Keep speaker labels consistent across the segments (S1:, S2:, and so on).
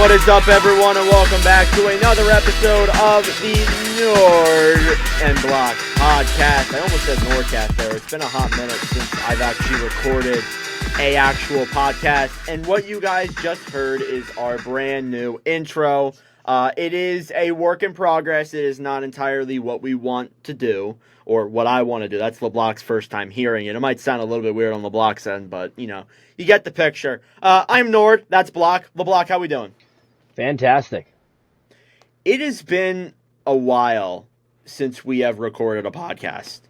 S1: What is up, everyone, and welcome back to another episode of the Nord and Block podcast. I almost said Nordcast there. It's been a hot minute since I've actually recorded a actual podcast, and what you guys just heard is our brand new intro. It is a work in progress. It is not entirely what we want to do, or what I want to do. That's LeBlock's first time hearing it. It might sound a little bit weird on LeBlock's end, but, you know, you get the picture. I'm Nord. That's Block. LeBlock, how we doing?
S2: Fantastic.
S1: It has been a while since we have recorded a podcast.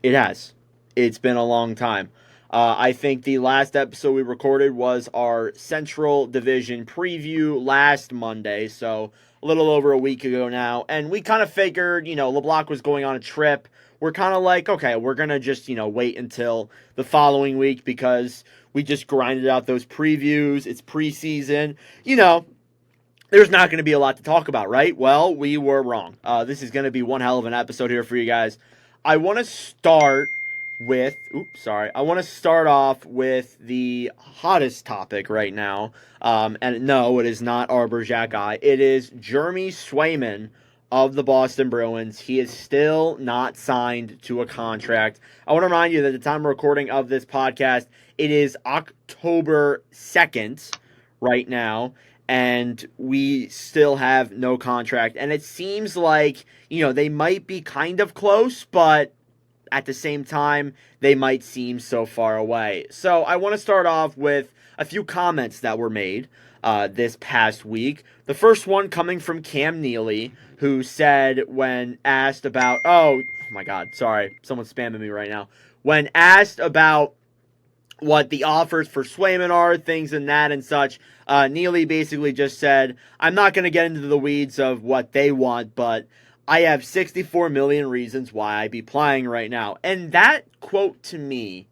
S1: It has. It's been a long time. I think the last episode we recorded was our Central Division preview last Monday, so a little over a week ago now. And we kind of figured, LeBlock was going on a trip. We're kind of like, okay, we're going to just, wait until the following week because we just grinded out those previews. It's preseason. There's not going to be a lot to talk about, right? Well, we were wrong. This is going to be one hell of an episode here for you guys. I want to start off with the hottest topic right now. And no, it is not Arber Xhekaj. It is Jeremy Swayman of the Boston Bruins. He is still not signed to a contract. I want to remind you that at the time of recording of this podcast, it is October 2nd right now. And we still have no contract. And it seems like, they might be kind of close, but at the same time, they might seem so far away. So I want to start off with a few comments that were made this past week. The first one coming from Cam Neely, who said when asked about... Oh my God, sorry. Someone's spamming me right now. When asked about what the offers for Swayman are, things and that and such, Neely basically just said, I'm not going to get into the weeds of what they want, but I have 64 million reasons why I'd be playing right now. And that quote to me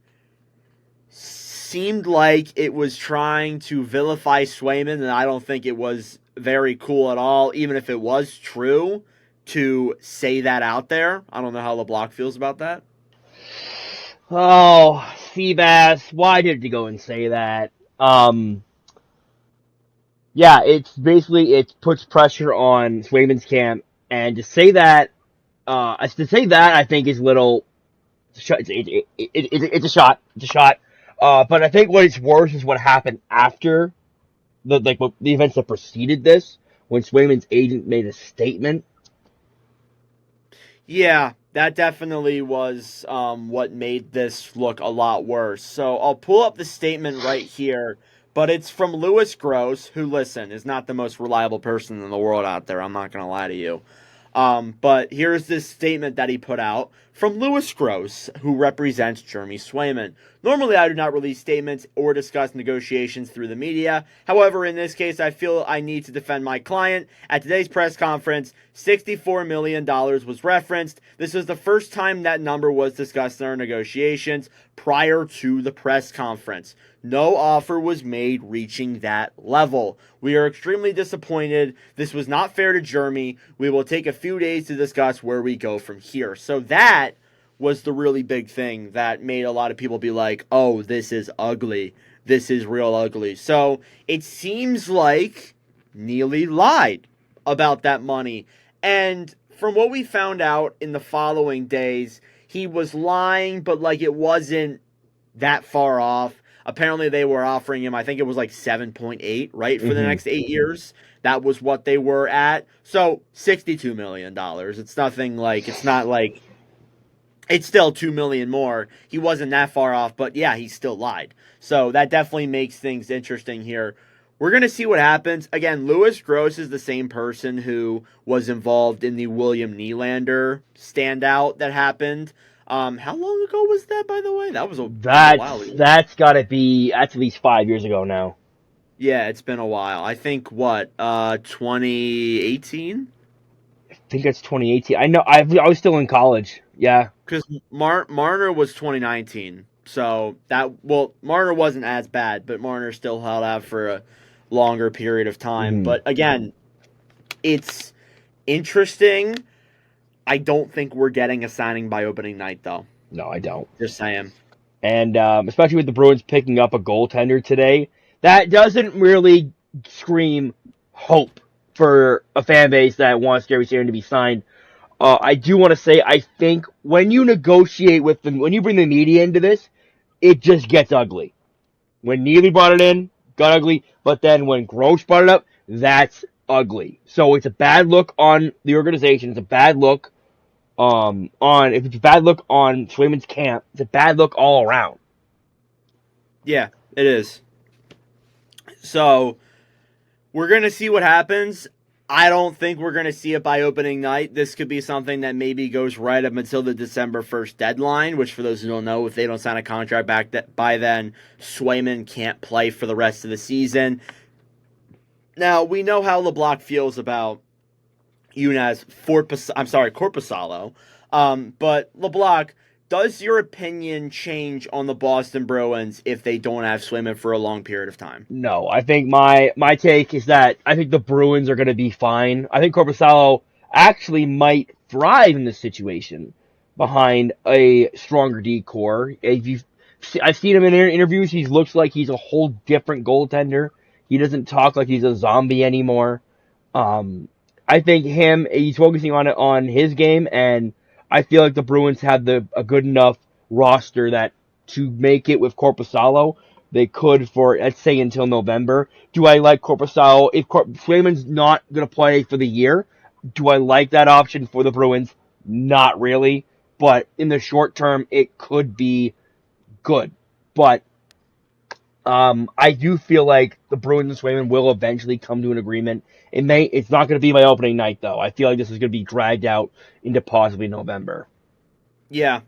S1: seemed like it was trying to vilify Swayman, and I don't think it was very cool at all, even if it was true, to say that out there. I don't know how LeBlock feels about that.
S2: Oh, Seabass, why did you go and say that? Yeah, it puts pressure on Swayman's camp, and to say that, I think is little. It's a shot. But I think what is worse is what happened after the events that preceded this, when Swayman's agent made a statement.
S1: Yeah, that definitely was what made this look a lot worse. So I'll pull up the statement right here, but it's from Louis Gross, who, listen, is not the most reliable person in the world out there. I'm not going to lie to you. But here's this statement that he put out from Louis Gross, who represents Jeremy Swayman. Normally, I do not release statements or discuss negotiations through the media. However, in this case, I feel I need to defend my client. At today's press conference, $64 million was referenced. This was the first time that number was discussed in our negotiations prior to the press conference. No offer was made reaching that level. We are extremely disappointed. This was not fair to Jeremy. We will take a few days to discuss where we go from here. So that was the really big thing that made a lot of people be like, oh, this is ugly. This is real ugly. So it seems like Neely lied about that money. And from what we found out in the following days, he was lying, but like it wasn't that far off. Apparently they were offering him, I think it was like 7.8, right, for the next 8 years. That was what they were at. So $62 million. It's nothing like, it's not like, it's still $2 million more. He wasn't that far off, but yeah, he still lied. So that definitely makes things interesting here. We're going to see what happens. Again, Louis Gross is the same person who was involved in the William Nylander standout that happened. How long ago was that, by the way? That was a while ago.
S2: That's at least 5 years ago now.
S1: Yeah, it's been a while. I think, 2018?
S2: I think that's 2018. I know, I was still in college. Yeah.
S1: Because Marner was 2019. So, Marner wasn't as bad, but Marner still held out for a longer period of time. But again, it's interesting. I don't think we're getting a signing by opening night, though.
S2: No, I don't.
S1: Just saying.
S2: And especially with the Bruins picking up a goaltender today, that doesn't really scream hope for a fan base that wants Jeremy Swayman to be signed. I do want to say, I think when you negotiate with them, when you bring the media into this, it just gets ugly. When Neely brought it in, got ugly, but then when Gross brought it up, that's ugly. So it's a bad look on the organization. It's a bad look if it's a bad look on Swayman's camp, it's a bad look all around.
S1: Yeah, it is. So we're going to see what happens. I don't think we're going to see it by opening night. This could be something that maybe goes right up until the December 1st deadline, which for those who don't know, if they don't sign a contract by then, Swayman can't play for the rest of the season. Now, we know how LeBlanc feels about Corpusalo. But LeBlanc, does your opinion change on the Boston Bruins if they don't have Swayman for a long period of time?
S2: No, I think my take is that I think the Bruins are going to be fine. I think Corpusalo actually might thrive in this situation behind a stronger D core. I've seen him in interviews. He looks like he's a whole different goaltender. He doesn't talk like he's a zombie anymore. I think he's focusing on his game, and I feel like the Bruins have a good enough roster that to make it with Corpusalo, they could for, let's say, until November. Do I like Corpusalo? If Swayman's not going to play for the year, do I like that option for the Bruins? Not really. But in the short term, it could be good. But I do feel like the Bruins and Swayman will eventually come to an agreement. It's not going to be by opening night, though. I feel like this is going to be dragged out into possibly November.
S1: Yeah,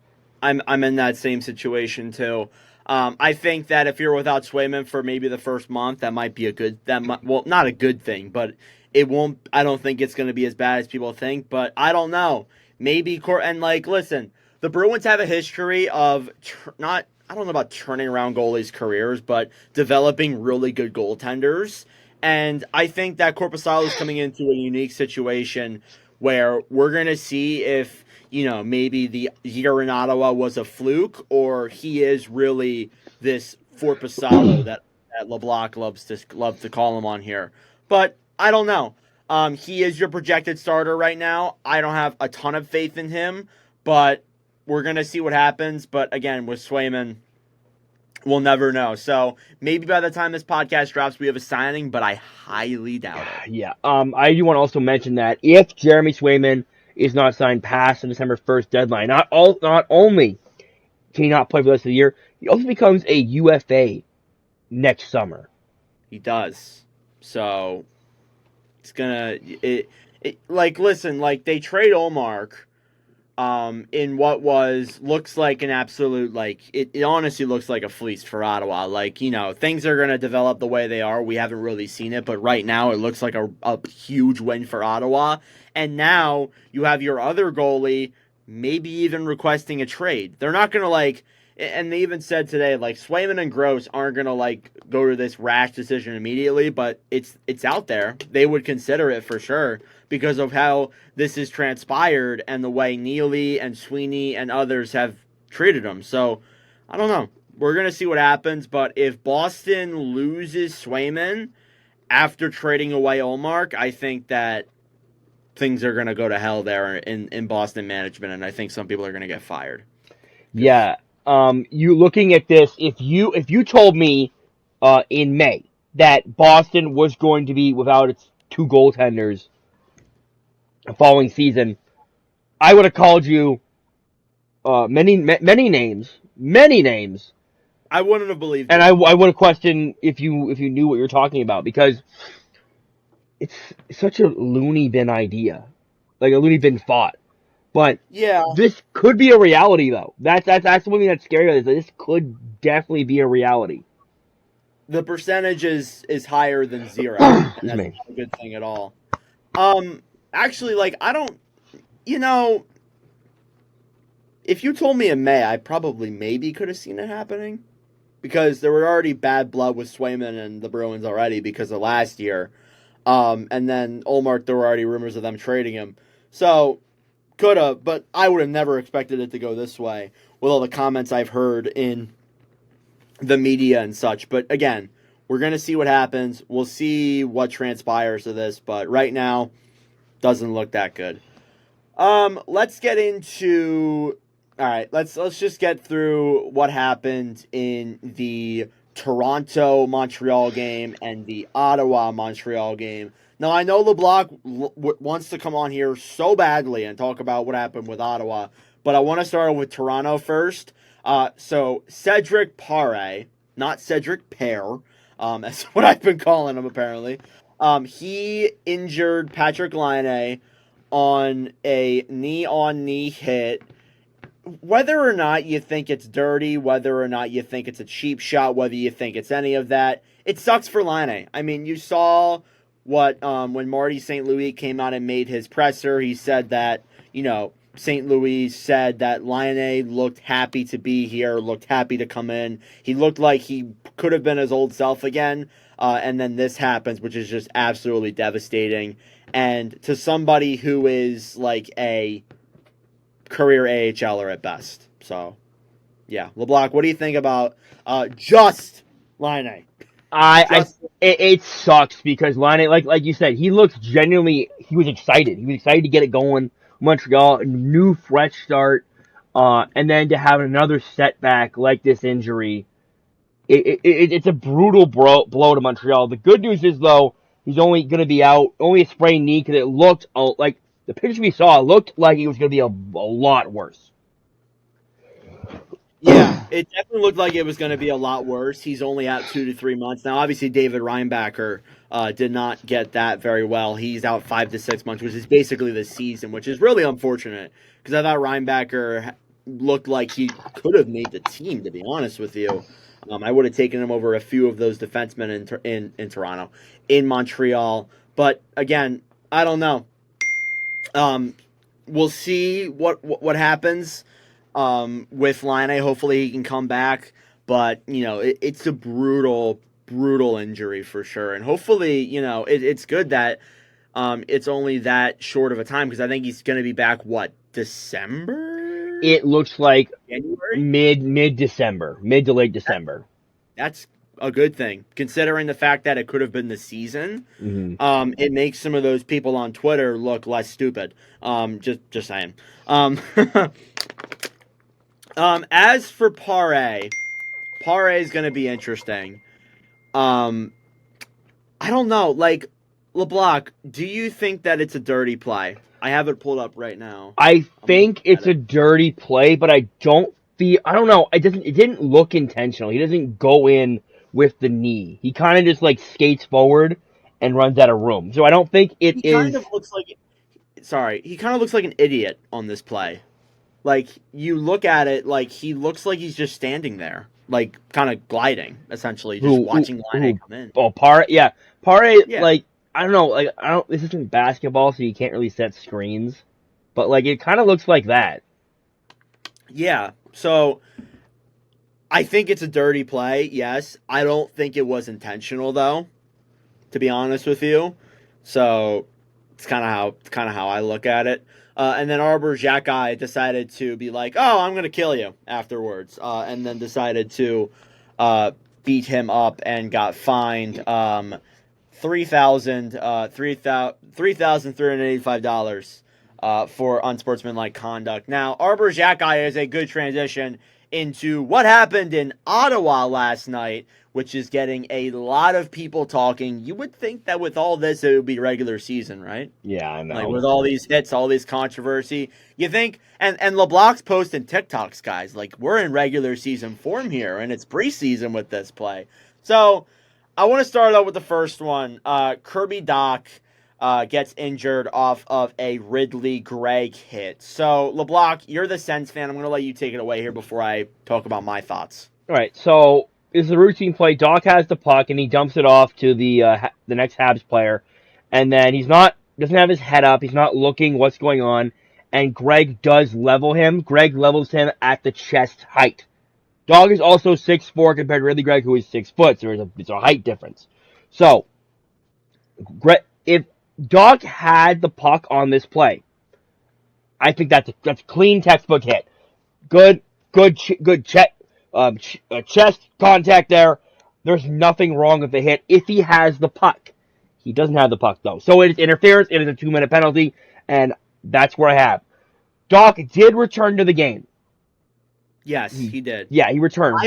S1: I'm in that same situation too. I think that if you're without Swayman for maybe the first month, that might be not a good thing, but it won't. I don't think it's going to be as bad as people think, but I don't know. Maybe listen, the Bruins have a history of not. I don't know about turning around goalies' careers, but developing really good goaltenders. And I think that Korpisalo is coming into a unique situation where we're going to see if maybe the year in Ottawa was a fluke, or he is really this Forpasalo that LeBlanc loves to call him on here. But I don't know. He is your projected starter right now. I don't have a ton of faith in him, but we're gonna see what happens. But again, with Swayman, we'll never know. So maybe by the time this podcast drops, we have a signing, but I highly doubt it.
S2: Yeah. I do want to also mention that if Jeremy Swayman is not signed past the December 1st deadline, not only can he not play for the rest of the year, he also becomes a UFA next summer.
S1: He does. So it's gonna listen, they trade Olmark in what looks like an absolute, it honestly looks like a fleece for Ottawa. Things are gonna develop the way they are. We haven't really seen it, but right now it looks like a huge win for Ottawa. And now you have your other goalie maybe even requesting a trade. They're not gonna and they even said today, Swayman and Gross aren't gonna go to this rash decision immediately, but it's out there. They would consider it for sure because of how this is transpired and the way Neely and Sweeney and others have treated them. So I don't know. We're gonna see what happens, but if Boston loses Swayman after trading away Olmark, I think that things are gonna go to hell there in Boston management, and I think some people are gonna get fired.
S2: Yeah. You looking at this, if you told me in May that Boston was going to be without its two goaltenders the following season, I would have called you many names.
S1: I wouldn't have believed
S2: and
S1: it.
S2: I would have questioned if you knew what you're talking about, because it's such a loony bin idea, like a loony bin thought. But
S1: Yeah,
S2: this could be a reality, though. That's one thing that's scary. Is that this could definitely be a reality.
S1: the percentage is higher than zero, and
S2: Excuse
S1: that's
S2: me.
S1: not a good thing at all. Actually, I don't, you know, if you told me in May, I probably maybe could have seen it happening because there were already bad blood with Swayman and the Bruins already because of last year. And then Olmark, there were already rumors of them trading him. So, could have, but I would have never expected it to go this way with all the comments I've heard in the media and such. But again, We're going to see what happens. We'll see what transpires of this, but right now, doesn't look that good. Let's get into. All right, let's just get through what happened in the Toronto Montreal game and the Ottawa Montreal game. Now I know LeBlanc wants to come on here so badly and talk about what happened with Ottawa, but I want to start with Toronto first. So Cedric Pare, not Cedric Pear, that's what I've been calling him apparently. He injured Patrick Laine on a knee-on-knee hit. Whether or not you think it's dirty, whether or not you think it's a cheap shot, whether you think it's any of that, it sucks for Laine. I mean, you saw what when Marty St. Louis came out and made his presser. He said that, St. Louis said that Laine looked happy to be here, looked happy to come in. He looked like he could have been his old self again. And then this happens, which is just absolutely devastating. And to somebody who is like a career AHLer at best. So, yeah. LeBlanc, what do you think about just Laine?
S2: It sucks because Laine, like you said, he looks genuinely, he was excited. He was excited to get it going. Montreal, a new fresh start, and then to have another setback like this injury, it's a brutal blow to Montreal. The good news is, though, he's only going to be out, only a sprained knee, because it looked like the picture we saw looked like it was going to be a lot worse.
S1: Yeah, it definitely looked like it was going to be a lot worse. He's only out 2 to 3 months. Now, obviously, David Reinbacher did not get that very well. He's out 5 to 6 months, which is basically the season, which is really unfortunate because I thought Reinbacher looked like he could have made the team, to be honest with you. I would have taken him over a few of those defensemen in Toronto, in Montreal. But again, I don't know. We'll see what happens with Laine. Hopefully he can come back. But, it's a brutal injury for sure. And hopefully, it's good that it's only that short of a time because I think he's going to be back, December?
S2: It looks like
S1: January?
S2: mid-December, mid to late December.
S1: That's a good thing, considering the fact that it could have been the season.
S2: Mm-hmm.
S1: It makes some of those people on Twitter look less stupid. Just saying. As for Pare is going to be interesting. I don't know. Like, LeBlanc, do you think that it's a dirty play? I have it pulled up right now.
S2: I think it's a dirty play, but I don't know. It didn't look intentional. He doesn't go in with the knee. He kind of just skates forward and runs out of room. So I don't think he
S1: kind of looks like an idiot on this play. Like, you look at it, he looks like he's just standing there, kind of gliding, essentially, just watching Laine come in.
S2: Oh, Pare, yeah. Pare, yeah. I don't know, this isn't basketball, so you can't really set screens, but, it kind of looks like that.
S1: Yeah, so I think it's a dirty play, yes. I don't think it was intentional, though, to be honest with you. So it's kind of how I look at it. And then Arber Xhekaj decided to be like, "Oh, I'm gonna kill you" afterwards, and then decided to beat him up and got fined $3,385 for unsportsmanlike conduct. Now, Arber Xhekaj is a good transition into what happened in Ottawa last night, which is getting a lot of people talking. You would think that with all this, it would be regular season, right?
S2: Yeah, I know.
S1: With all these hits, all this controversy, you think, and LeBlanc's posting TikToks, guys, we're in regular season form here, and it's preseason with this play. So, I want to start out with the first one. Kirby Dach gets injured off of a Ridley Gregg hit. So, LeBlanc, you're the Sens fan. I'm going to let you take it away here before I talk about my thoughts.
S2: All right, so it's a routine play. Dach has the puck, and he dumps it off to the next Habs player. And then doesn't have his head up. He's not looking what's going on. And Gregg does level him. Gregg levels him at the chest height. Dach is also 6'4" compared to Ridley Gregg, who is 6 foot. So it's a height difference. So, if Dach had the puck on this play, I think that's clean textbook hit. Good chest contact there. There's nothing wrong with the hit if he has the puck. He doesn't have the puck, though. So it is interference. It is a 2-minute penalty, and that's where I have. Doc did return to the game.
S1: Yes, he did.
S2: Yeah, he returned.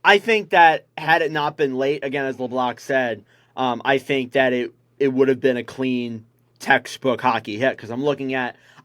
S1: I think that had it not been late, again, as LeBlanc said, I think that it would have been a clean textbook hockey hit, because I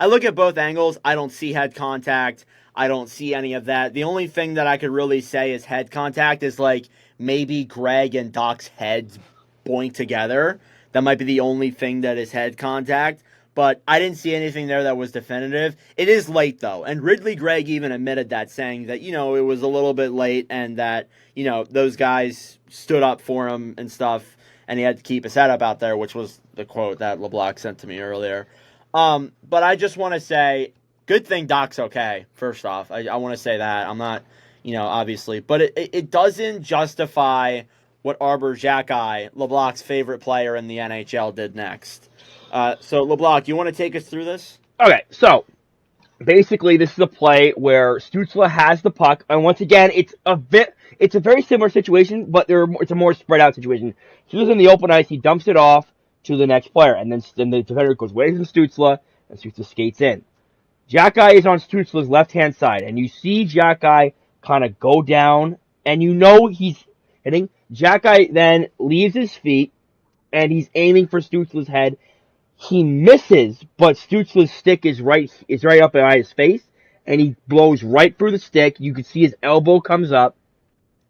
S1: look at both angles. I don't see head contact. I don't see any of that. The only thing that I could really say is head contact is like maybe Greg and Doc's heads point together. That might be the only thing that is head contact. But I didn't see anything there that was definitive. It is late, though. And Ridley Gregg even admitted that, saying that, it was a little bit late and that, those guys stood up for him and stuff, and he had to keep his head up out there, which was the quote that LeBlanc sent to me earlier. But I just want to say, good thing Doc's okay, first off. I want to say that. I'm not, obviously. But it doesn't justify what Arber Xhekaj, LeBlanc's favorite player in the NHL, did next. So, LeBlanc, you want to take us through this?
S2: Okay, so basically this is a play where Stützle has the puck, and once again, it's a very similar situation, but it's a more spread out situation. Stützle's in the open ice, he dumps it off to the next player, and then the defender goes away from Stützle, and Stützle skates in. Xhekaj is on Stützle's left-hand side, and you see Xhekaj kind of go down, and he's hitting. Xhekaj then leaves his feet, and he's aiming for Stützle's head. He misses, but Stützle's stick is right up by his face, and he blows right through the stick. You can see his elbow comes up,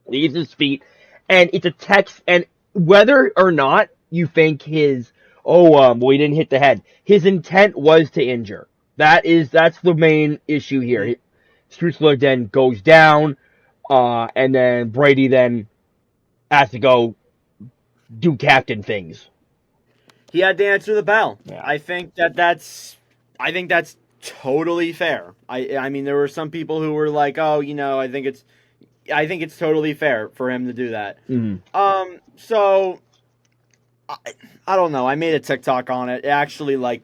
S2: leaves his feet, and it's a text. And whether or not you think he didn't hit the head, his intent was to injure. That's the main issue here. Stützle then goes down, and then Brady then has to go do captain things.
S1: He had to answer the bell.
S2: Yeah.
S1: I think that's totally fair. I mean, there were some people who were like, "Oh, I think it's totally fair for him to do that."
S2: Mm-hmm.
S1: So I don't know. I made a TikTok on it. It actually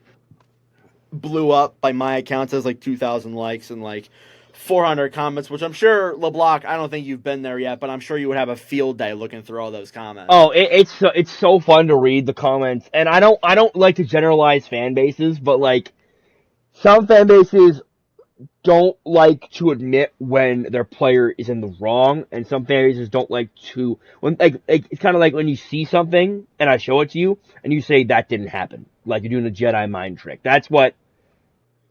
S1: blew up by my account. It has 2,000 likes and 400 comments, which I'm sure, LeBlanc, I don't think you've been there yet, but I'm sure you would have a field day looking through all those comments.
S2: Oh, it's so fun to read the comments, and I don't like to generalize fan bases, but some fan bases don't like to admit when their player is in the wrong, and some fan bases don't like to it's kind of like when you see something and I show it to you and you say that didn't happen, like you're doing a Jedi mind trick. That's what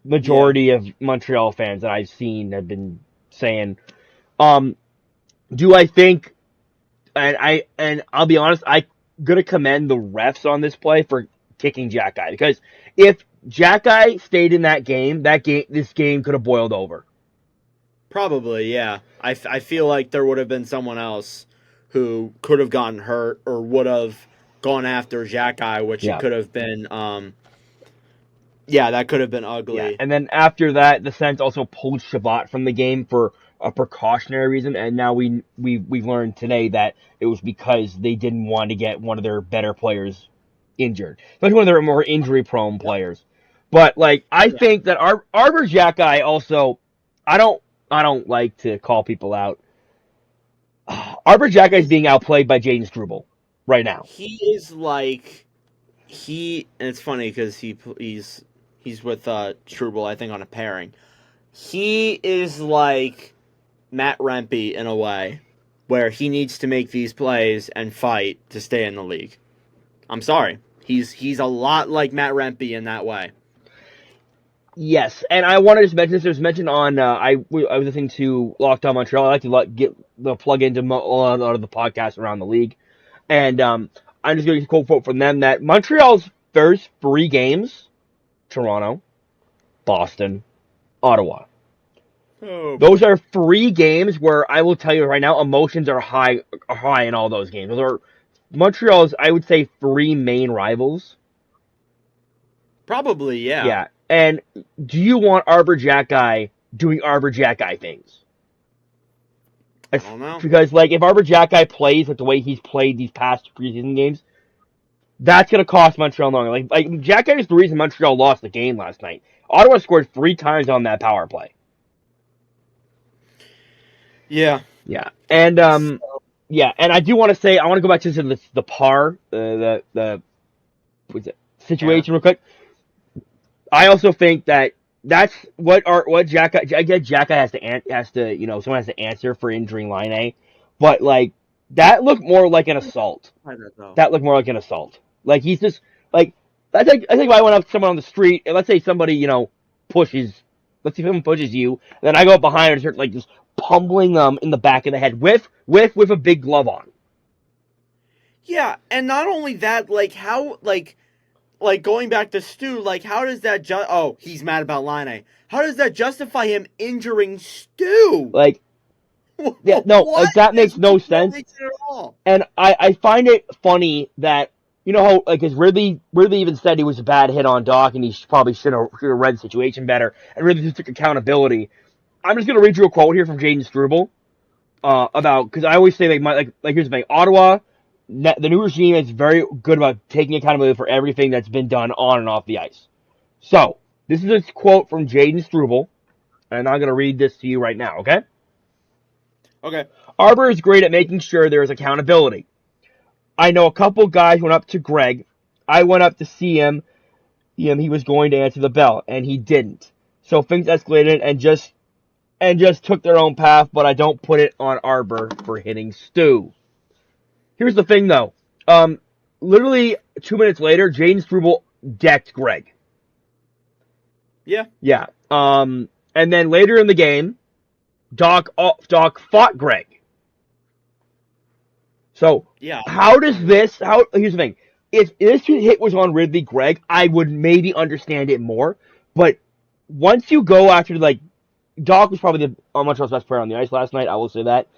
S2: majority of Montreal fans that I've seen have been saying. Do I think, and I'll be honest, I'm gonna commend the refs on this play for kicking Xhekaj, because if Xhekaj stayed in that game, this game could have boiled over.
S1: Probably, yeah. I feel like there would have been someone else who could have gotten hurt or would have gone after Xhekaj, which it could have been. That could have been ugly.
S2: Yeah. And then after that, the Sens also pulled Shabbat from the game for a precautionary reason, and now we've learned today that it was because they didn't want to get one of their better players injured, especially one of their more injury-prone players. But I think that Arber Xhekaj also, I don't like to call people out. Arber Xhekaj is being outplayed by Jaden Struble right now.
S1: He is and it's funny because he's with Struble, I think, on a pairing. He is like Matt Rempe in a way, where he needs to make these plays and fight to stay in the league. I'm sorry. He's a lot like Matt Rempe in that way.
S2: Yes, and I wanted to mention this. It was mentioned on, I was listening to Locked On Montreal. I like to get the plug into a lot of the podcasts around the league. And I'm just going to quote from them that Montreal's first 3 games, Toronto, Boston, Ottawa. Oh. Those are 3 games where I will tell you right now, emotions are high in all those games. Those are Montreal's, I would say, 3 main rivals.
S1: Probably, yeah.
S2: Yeah. And do you want Arber Xhekaj doing Arber Xhekaj things?
S1: I don't know.
S2: Because, if Arber Xhekaj plays the way he's played these past preseason games, that's going to cost Montreal long. Xhekaj is the reason Montreal lost the game last night. Ottawa scored 3 times on that power play.
S1: Yeah.
S2: Yeah, and yeah, and I do want to say I want to go back to the par the what's it,
S1: Hair.
S2: situation real quick. I also think that that's what Jacka. I get Jacka has to someone has to answer for injuring Line A, but like that looked more like an assault.
S1: Try that though.
S2: That looked more like an assault. Like he's just like I think if I went up to someone on the street and let's say somebody pushes, let's say someone pushes you, then I go up behind and start like just pummeling them in the back of the head with a big glove on.
S1: Yeah, and not only that, like how like going back to Stu, like how does that oh, he's mad about Line. How does that justify him injuring Stu?
S2: Like yeah, no,
S1: What?
S2: like that makes no
S1: No
S2: sense.
S1: makes it at all.
S2: And I find it funny that how like because Ridley even said he was a bad hit on Doc and he probably should have read the situation better and Ridley just took accountability. I'm just gonna read you a quote here from Jaden Struble about because I always say like here's the thing, Ottawa, the new regime is very good about taking accountability for everything that's been done on and off the ice. So this is a quote from Jaden Struble, and I'm gonna read this to you right now. Okay.
S1: Okay.
S2: Arber is great at making sure there is accountability. I know a couple guys went up to Greg. I went up to see him. He was going to answer the bell, and he didn't. So things escalated and just took their own path. But I don't put it on Arber for hitting Stu. Here's the thing, though. Literally 2 minutes later, Jaden Struble decked Greg.
S1: Yeah.
S2: Yeah. And then later in the game, Doc fought Greg. So
S1: Yeah.
S2: here's the thing. If this hit was on Ridley Gregg, I would maybe understand it more. But once you go after like Doc was probably the Montreal's best player on the ice last night, I will say that.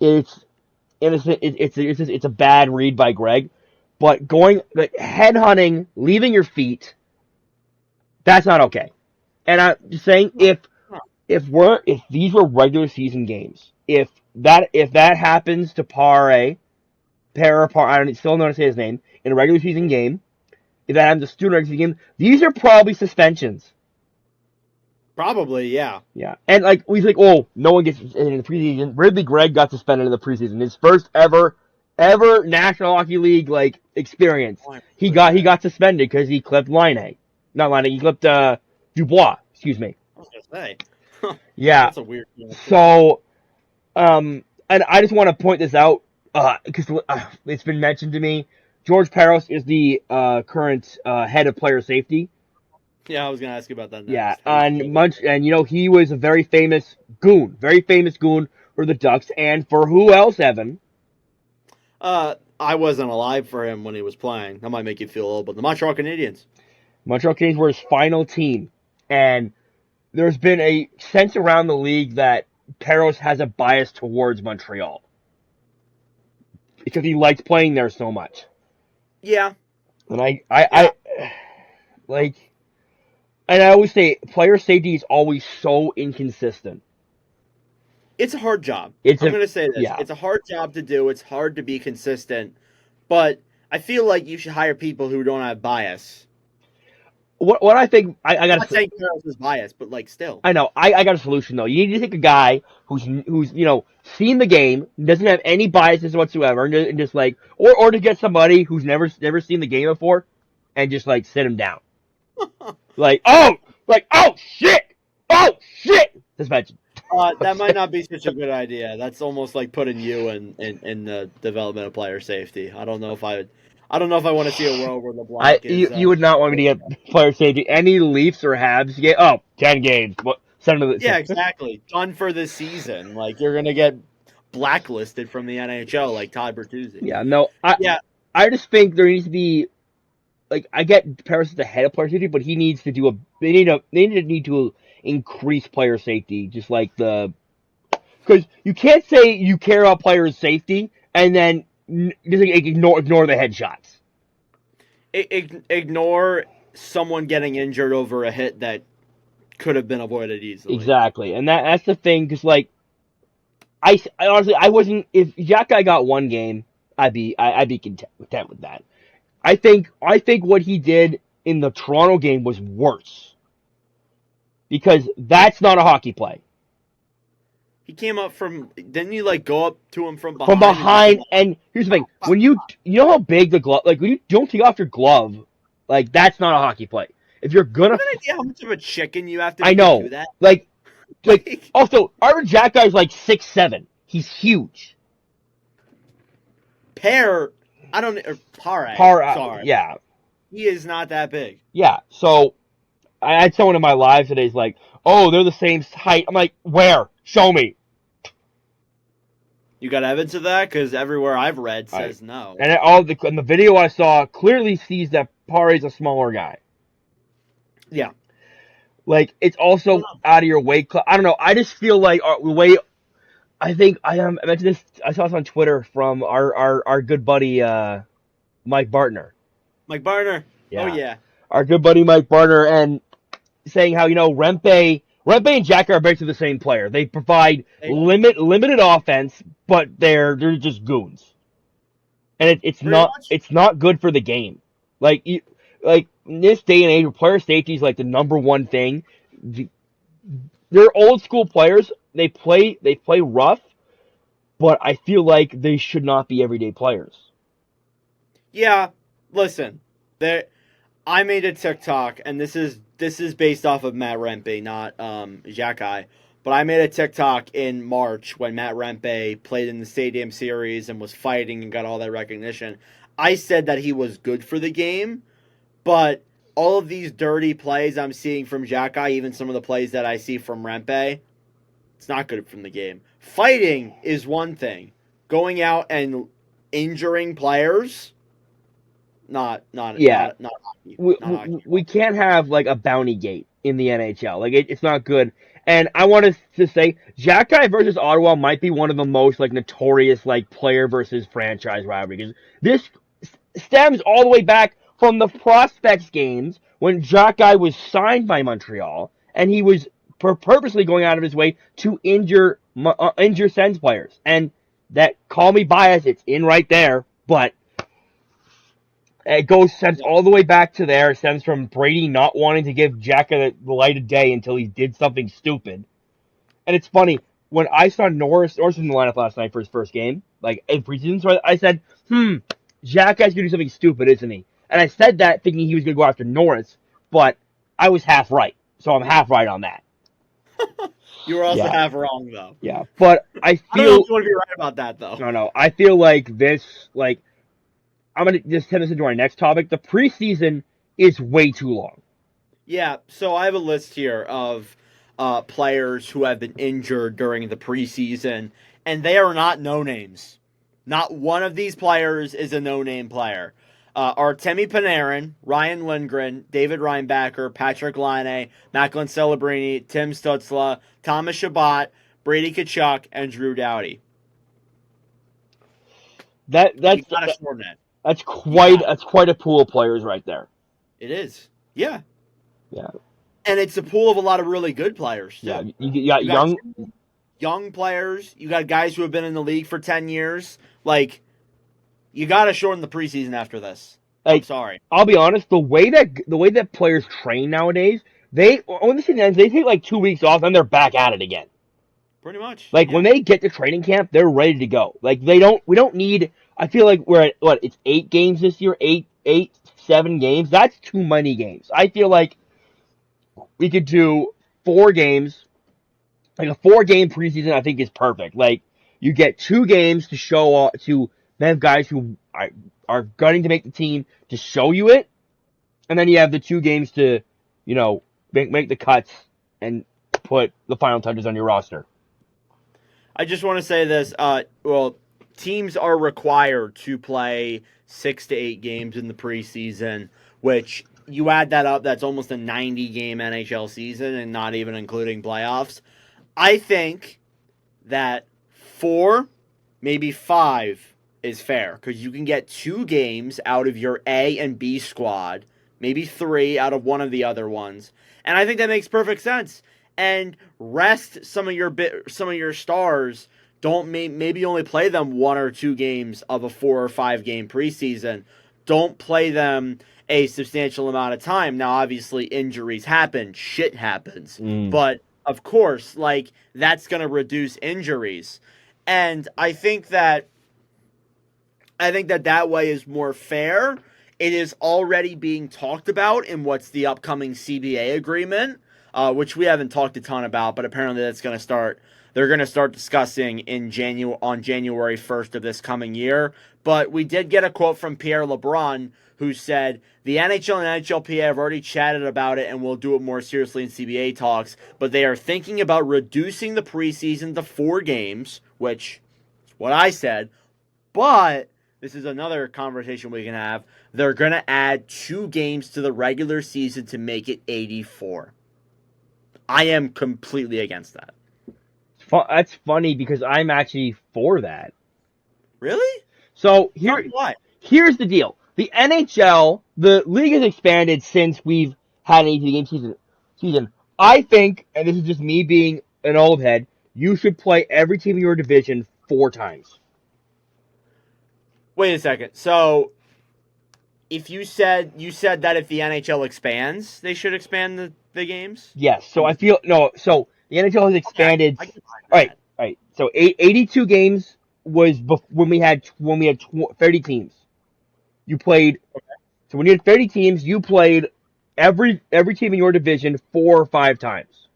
S2: It's innocent it's a bad read by Greg. But going like head hunting, leaving your feet, that's not okay. And I'm just saying if these were regular season games, if that happens to Pare, I don't still know how to say his name, in a regular season game, if that happens to Stu in a regular season game, these are probably suspensions.
S1: Probably, yeah.
S2: Yeah. And like we think, oh, no one gets in the preseason. Ridley Gregg got suspended in the preseason. His first ever National Hockey League like experience. He got suspended because he clipped Line. Not Line, he clipped Dubois, excuse me.
S1: I was gonna say.
S2: Yeah.
S1: That's a weird thing.
S2: So and I just want to point this out because it's been mentioned to me. George Peros is the current head of player safety.
S1: Yeah, I was gonna ask you about that next.
S2: Yeah, and he was a very famous goon for the Ducks and for who else, Evan?
S1: I wasn't alive for him when he was playing. That might make you feel old, but the Montreal Canadiens.
S2: Montreal Canadiens were his final team, and there's been a sense around the league that Peros has a bias towards Montreal because he likes playing there so much.
S1: Yeah,
S2: and I like, and I always say player safety is always so inconsistent.
S1: It's a hard job.
S2: I'm
S1: going to say this.
S2: Yeah.
S1: It's a hard job to do. It's hard to be consistent, but I feel like you should hire people who don't have bias.
S2: What I think I got.
S1: I'm not saying Carroll's is biased, but like still.
S2: I know. I got a solution though. You need to take a guy who's seen the game, doesn't have any biases whatsoever, and just like or to get somebody who's never seen the game before, and just like sit him down. oh shit, suspension.
S1: That might not be such a good idea. That's almost like putting you in the development of player safety. I don't know if I want to see a world where LeBlanc is...
S2: You would not want me to get player safety. Any Leafs or Habs get 10 games.
S1: Yeah, exactly. Done for the season. Like you're gonna get blacklisted from the NHL, like Todd Bertuzzi.
S2: Yeah, no. I just think there needs to be like I get Paris is the head of player safety, but he needs to do they need to increase player safety, just like because you can't say you care about players' safety and then just ignore the headshots.
S1: Ignore someone getting injured over a hit that could have been avoided easily.
S2: Exactly, and that's the thing. Because like, I honestly I wasn't if Jack guy got one game, I'd be content with that. I think what he did in the Toronto game was worse because that's not a hockey play.
S1: He came up from. Didn't you like go up to him from
S2: From
S1: behind?
S2: behind, and here's the thing: when you know how big the glove, like when you don't take off your glove, like that's not a hockey play. If you're
S1: You
S2: gonna,
S1: have an idea how much of a chicken you have to
S2: I
S1: be to do
S2: know,
S1: that?
S2: like
S1: Like
S2: also, Arber Jack guy's like 6'7". He's huge.
S1: Pear, I don't. Or Pare, sorry,
S2: Yeah,
S1: he is not that big.
S2: yeah. So I had someone in my live today's like, "Oh, they're the same height." I'm like, "Where? Show me."
S1: You got evidence of that? Because everywhere I've read
S2: I
S1: says no.
S2: and the video I saw clearly sees that Pare's a smaller guy.
S1: Yeah.
S2: Like it's also out of your weight class. I don't know. I just feel like the way I think I mentioned this. I saw this on Twitter from our good buddy Mike Bartner.
S1: Mike Barner. Oh
S2: Yeah,
S1: yeah.
S2: our good buddy Mike Bartner, and saying how Rempe and Jack are basically the same player. They provide
S1: They
S2: limited offense, but they're just goons, and
S1: pretty much.
S2: it's not good for the game. Like like in this day and age, where player safety is like the number one thing. They're old school players. They play rough, but I feel like they should not be everyday players.
S1: Yeah. Listen, there. I made a TikTok, and this is based off of Matt Rempe, not Jacky. But I made a TikTok in March when Matt Rempe played in the Stadium Series and was fighting and got all that recognition. I said that he was good for the game, but all of these dirty plays I'm seeing from Jacky, even some of the plays that I see from Rempe, it's not good from the game. Fighting is one thing. Going out and injuring players, not
S2: Yeah,
S1: hockey.
S2: we,
S1: Not hockey.
S2: we can't have like a bounty gate in the NHL. Like it's not good. And I wanted to say, Jacky versus Ottawa might be one of the most like notorious like player versus franchise rivalries. This stems all the way back from the prospects games when Jacky was signed by Montreal, and he was purposely going out of his way to injure Sens players. And that, call me biased, it's in right there, but it stems all the way back to there. It stems from Brady not wanting to give Jacky the light of day until he did something stupid. And it's funny, when I saw Norris was in the lineup last night for his first game, like in preseason, so I said, Jacky's gonna do something stupid, isn't he? And I said that thinking he was gonna go after Norris, but I was half right. So I'm half right on that.
S1: You were also
S2: Yeah.
S1: half wrong, though.
S2: Yeah. But I
S1: I don't know
S2: feel
S1: if you want to be right about that, though.
S2: no, I feel like this I'm gonna just turn this into our next topic. The preseason is way too long.
S1: Yeah, so I have a list here of players who have been injured during the preseason, and they are not no names. Not one of these players is a no name player. Artemi Panarin, Ryan Lindgren, David Reinbacher, Patrick Laine, Macklin Celebrini, Tim Stutzla, Thomas Chabot, Brady Tkachuk, and Drew Doughty. You gotta shorten it.
S2: That's quite a pool of players right there.
S1: It is. Yeah.
S2: Yeah.
S1: And it's a pool of a lot of really good players, too.
S2: Yeah. You got
S1: young players. You got guys who have been in the league for 10 years. Like, you got to shorten the preseason after this. I'm sorry.
S2: I'll be honest. The way that players train nowadays, when the season ends, they take like 2 weeks off and they're back at it again.
S1: Pretty much.
S2: Like when they get to training camp, they're ready to go. Like we don't need. I feel like we're at it's 8 games this year, 7 games. That's too many games. I feel like we could do 4 games. Like a 4-game preseason, I think is perfect. Like you get 2 games to show to them guys who are gunning to make the team to show you it, and then you have the 2 games to, make the cuts and put the final touches on your roster.
S1: I just want to say this. Teams are required to play 6 to 8 games in the preseason, which you add that up, that's almost a 90-game NHL season, and not even including playoffs. I think that 4, maybe 5 is fair, because you can get 2 games out of your A and B squad, maybe 3 out of one of the other ones, and I think that makes perfect sense. And rest some of your stars. Don't maybe only play them 1 or 2 games of a 4 or 5 game preseason. Don't play them a substantial amount of time. Now, obviously, injuries happen, shit happens, but of course, like that's going to reduce injuries. And I think that way is more fair. It is already being talked about in what's the upcoming CBA agreement, which we haven't talked a ton about, but apparently that's going to start. They're going to start discussing on January 1st of this coming year. But we did get a quote from Pierre LeBrun, who said the NHL and NHLPA have already chatted about it and will do it more seriously in CBA talks. But they are thinking about reducing the preseason to 4 games, which is what I said. But this is another conversation we can have. They're going to add 2 games to the regular season to make it 84. I am completely against that.
S2: That's funny because I'm actually for that.
S1: Really?
S2: So
S1: Why?
S2: here's the deal. The NHL, the league has expanded since we've had an 18-game season. I think, and this is just me being an old head, you should play every team in your division 4 times.
S1: Wait a second. So, if you said that if the NHL expands, they should expand the games?
S2: Yes. So I feel no. So the NHL has
S1: Okay,
S2: expanded.
S1: I can find
S2: All right.
S1: that.
S2: All right. So 82 games was when we had 30 teams. You played. So when you had 30 teams, you played every team in your division 4 or 5 times.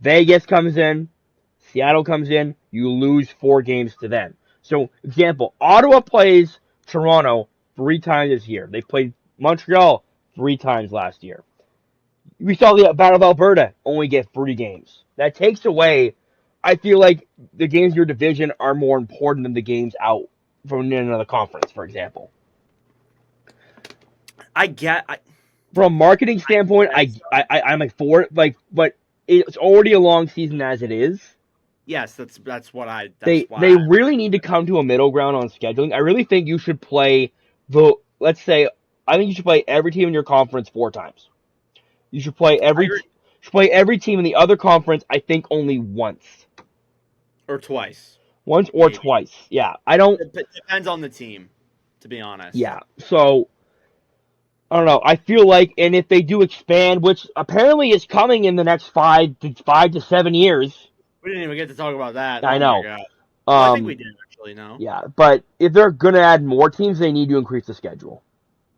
S2: Vegas comes in, Seattle comes in, you lose 4 games to them. So, example, Ottawa plays Toronto 3 times this year. They played Montreal 3 times last year. We saw the Battle of Alberta only get 3 games. That takes away. I feel like the games in your division are more important than the games out from another conference, for example. From a marketing standpoint, I'm like for it, like, but it's already a long season as it is.
S1: Yes, that's what I. That's
S2: They
S1: why.
S2: really need to come to a middle ground on scheduling. I really think you should play the let's say I think you should play every team in your conference 4 times. You should play
S1: I agree.
S2: every team in the other conference. I think only once,
S1: Or twice,
S2: once or
S1: maybe.
S2: twice. Yeah, I don't.
S1: It depends on the team, to be honest.
S2: Yeah, so I don't know. I feel like, and if they do expand, which apparently is coming in the next 5 to 7 years,
S1: We didn't even get to talk about that.
S2: I
S1: Oh my
S2: know.
S1: god. Well, I think we
S2: Um,
S1: did actually. No,
S2: yeah, but if they're gonna add more teams, they need to increase the schedule.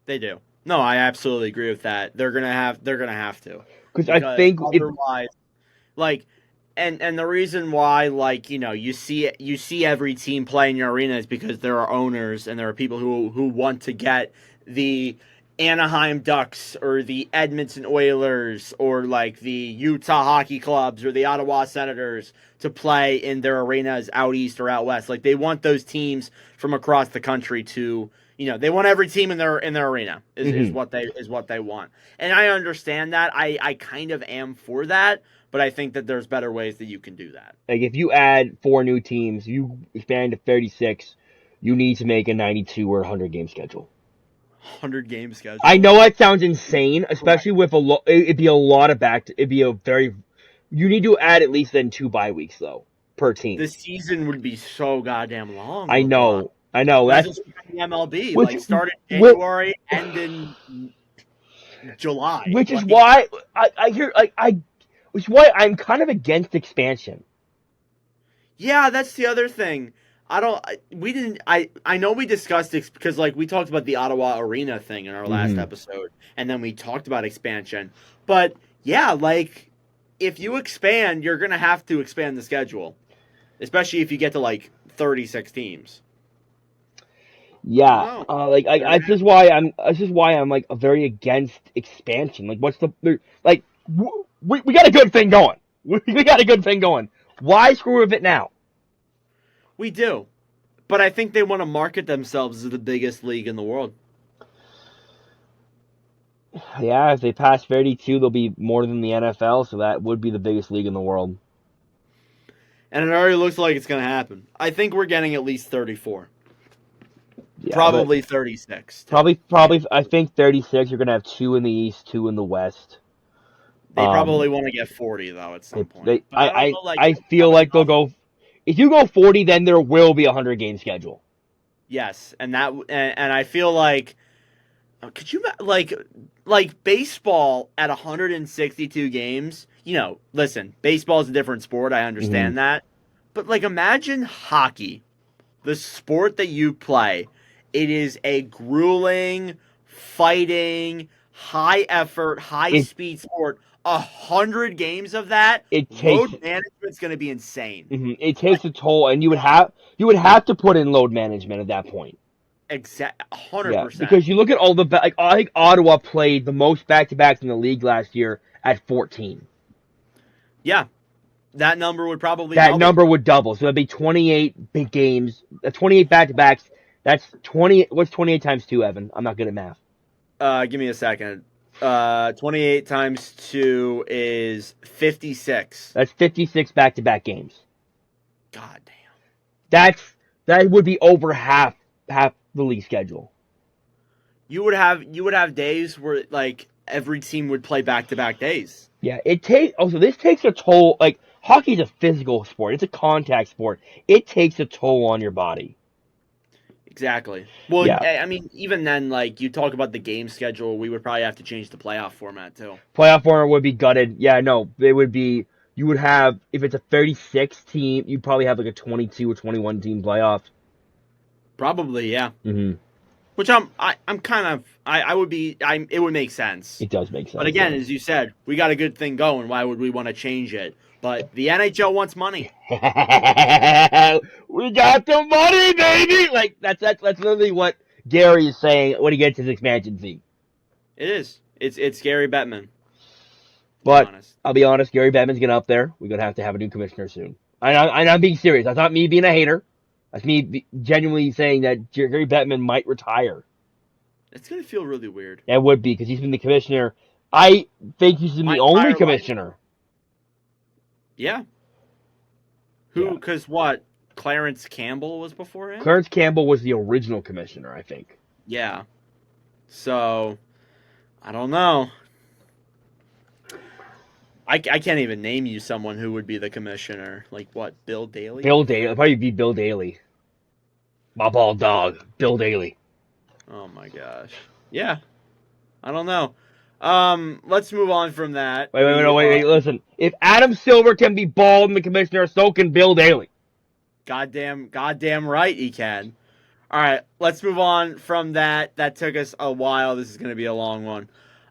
S1: they do. No, I absolutely agree with that. They're gonna have to,
S2: Because I
S1: because
S2: think if
S1: otherwise, like, and the reason why, like, you see every team play in your arena is because there are owners and there are people who want to get the Anaheim Ducks or the Edmonton Oilers or like the Utah Hockey Clubs or the Ottawa Senators to play in their arenas out east or out west. Like, they want those teams from across the country to, they want every team in their arena is
S2: mhm.
S1: what they want. And I understand that. I kind of am for that, but I think that there's better ways that you can do that.
S2: Like if you add 4 new teams, you expand to 36, you need to make a 92 or 100 game schedule.
S1: 100 game
S2: I
S1: schedule.
S2: know that sounds insane,
S1: Right.
S2: especially with a lot. It'd be a lot of it'd be a very. You need to add at least then 2 bye weeks though per team.
S1: The season would be so goddamn long,
S2: I
S1: LeBron.
S2: know, I know.
S1: Might as
S2: That's
S1: well start in the MLB.
S2: which,
S1: Like, start in
S2: which,
S1: January, end in July.
S2: which is
S1: Like,
S2: why I hear which is why I'm kind of against expansion.
S1: yeah, that's the other thing. I don't. We didn't. I know we discussed it because, like, we talked about the Ottawa Arena thing in our last
S2: Hmm.
S1: episode, and then we talked about expansion. But yeah, like, if you expand, you're gonna have to expand the schedule, especially if you get to like 36 teams. I don't
S2: Yeah,
S1: know.
S2: like
S1: They're gonna
S2: this is why I'm like very against expansion. Like, what's like we got a good thing going. We got a good thing going. Why screw with it now?
S1: We do. But I think they want to market themselves as the biggest league in the world.
S2: Yeah, if they pass 32, they'll be more than the NFL, so that would be the biggest league in the world.
S1: And it already looks like it's going to happen. I think we're getting at least 34.
S2: Yeah, but
S1: Probably 36, too.
S2: probably I think 36. You're gonna have 2 in the East, 2 in the West.
S1: They
S2: Um,
S1: probably want to get 40, though, at some point.
S2: they
S1: But I don't know, like,
S2: I
S1: do we
S2: feel
S1: have
S2: like they'll
S1: enough?
S2: go. If you go 40, then there will be a 100 game schedule.
S1: Yes. And I feel like, could you, like baseball at 162 games, listen, baseball is a different sport. I understand that. But, like, imagine hockey, the sport that you play. It is a grueling, fighting, high effort, high
S2: It
S1: speed sport. 100 games of that,
S2: it takes
S1: load management's going to be insane.
S2: it
S1: Like,
S2: takes a toll, and you would have to put in load management at that point. Yeah,
S1: 100%.
S2: because you look at all the like I think Ottawa played the most back-to-backs in the league last year at 14.
S1: Yeah, that number would probably
S2: That
S1: double.
S2: number would double, so that'd be 28 big games, 28 back-to-backs. That's 20. What's 28 times 2, Evan? I'm not good at math.
S1: Give me a second. 28 times 2 is 56.
S2: That's 56 back-to-back games.
S1: God damn.
S2: That would be over half the league schedule.
S1: You would have days where, like, every team would play back-to-back days.
S2: Yeah, this takes a toll. Like, hockey is a physical sport. It's a contact sport. It takes a toll on your body.
S1: Exactly. Well,
S2: Yeah.
S1: I mean, even then, like, you talk about the game schedule, we would probably have to change the playoff format too.
S2: Playoff format would be gutted. Yeah, no, it would be. You would have, if it's a 36 team, you'd probably have like a 22 or 21 team playoff.
S1: Probably, yeah.
S2: Mm-hmm.
S1: Which I'm kind of, I would be, it would make sense.
S2: It does make sense.
S1: But again, as you said, we got a good thing going. Why would we want to change it? But the NHL wants money.
S2: We got the money, baby. Like that's literally what Gary is saying when he gets his expansion fee.
S1: It is. It's Gary Bettman.
S2: But I'll be honest, Gary Bettman's getting up there. We're gonna have to have a new commissioner soon. I'm being serious. That's not me being a hater. That's me genuinely saying that Gary Bettman might retire.
S1: It's gonna feel really weird.
S2: It would be because he's been the commissioner. I think he's been the only commissioner.
S1: Life. Yeah. Who? Because what? Clarence Campbell was before him?
S2: Clarence Campbell was the original commissioner, I think.
S1: Yeah. So, I don't know. I can't even name you someone who would be the commissioner. Like what? Bill Daly?
S2: Bill Daly. It'll probably be Bill Daly. My bald dog. Bill Daly.
S1: Oh my gosh. Yeah. I don't know. Let's move on from that.
S2: Wait, listen. If Adam Silver can be bald and the commissioner, so can Bill Daly.
S1: Goddamn right he can. All right, let's move on from that. That took us a while. This is going to be a long one.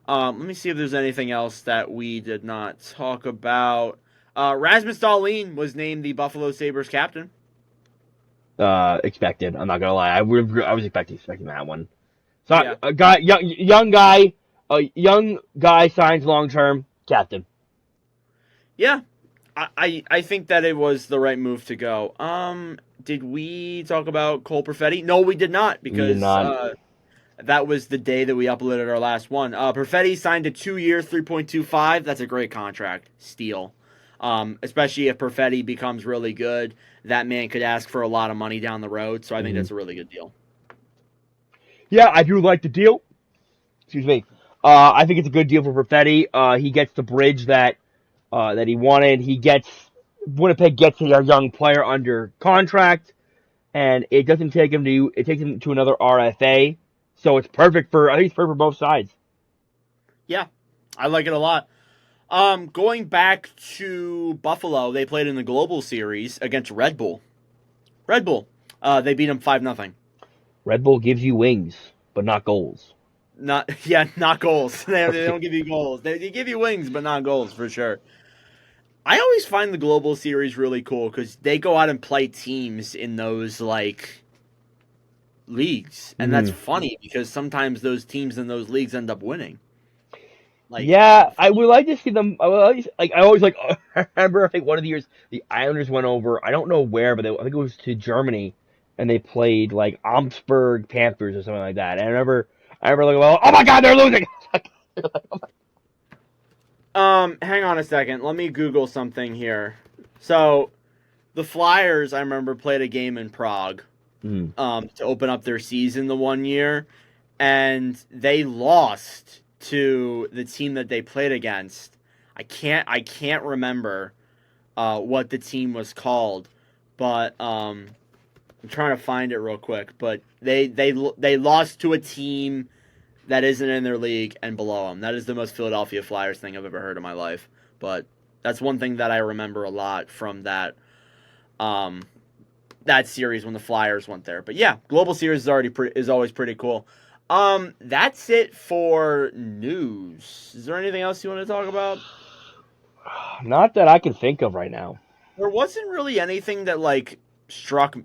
S1: Let me see if there's anything else that we did not talk about. Rasmus Dahlin was named the Buffalo Sabres captain.
S2: Expected. I'm not gonna lie. I was expecting that one. So yeah. A guy, young guy signs long term captain.
S1: Yeah, I think that it was the right move to go. Did we talk about Cole Perfetti? No, we did not because that was the day that we uploaded our last one. Perfetti signed a 2-year, $3.25. That's a great contract. Steal. Especially if Perfetti becomes really good. That man could ask for a lot of money down the road, so I think that's a really good deal.
S2: Yeah, I do like the deal. Excuse me. I think it's a good deal for Perfetti. He gets the bridge that he wanted. Winnipeg gets a young player under contract, and it doesn't take him to. It takes him to another RFA, so it's perfect for. I think it's perfect for both sides.
S1: Yeah, I like it a lot. Going back to Buffalo, they played in the Global Series against Red Bull. They beat them 5-0.
S2: Red Bull gives you wings, but not goals.
S1: Not goals. They don't give you goals. They give you wings, but not goals for sure. I always find the Global Series really cool because they go out and play teams in those like leagues, and that's funny because sometimes those teams in those leagues end up winning.
S2: Like, yeah, I would like to see them. I remember I think one of the years the Islanders went over. I don't know where, but I think it was to Germany, and they played like Augsburg Panthers or something like that. And I remember looking, well, oh my God, they're losing.
S1: Hang on a second. Let me Google something here. So, the Flyers, I remember, played a game in Prague to open up their season the one year, and they lost to the team that they played against. I can't remember what the team was called, but I'm trying to find it real quick. But they lost to a team that isn't in their league and below them. That is the most Philadelphia Flyers thing I've ever heard in my life. But That's one thing that I remember a lot from um, that series when the Flyers went there. But yeah, Global Series is always pretty cool. That's it for news. Is there anything else you want to talk about?
S2: Not that I can think of right now.
S1: There wasn't really anything that like struck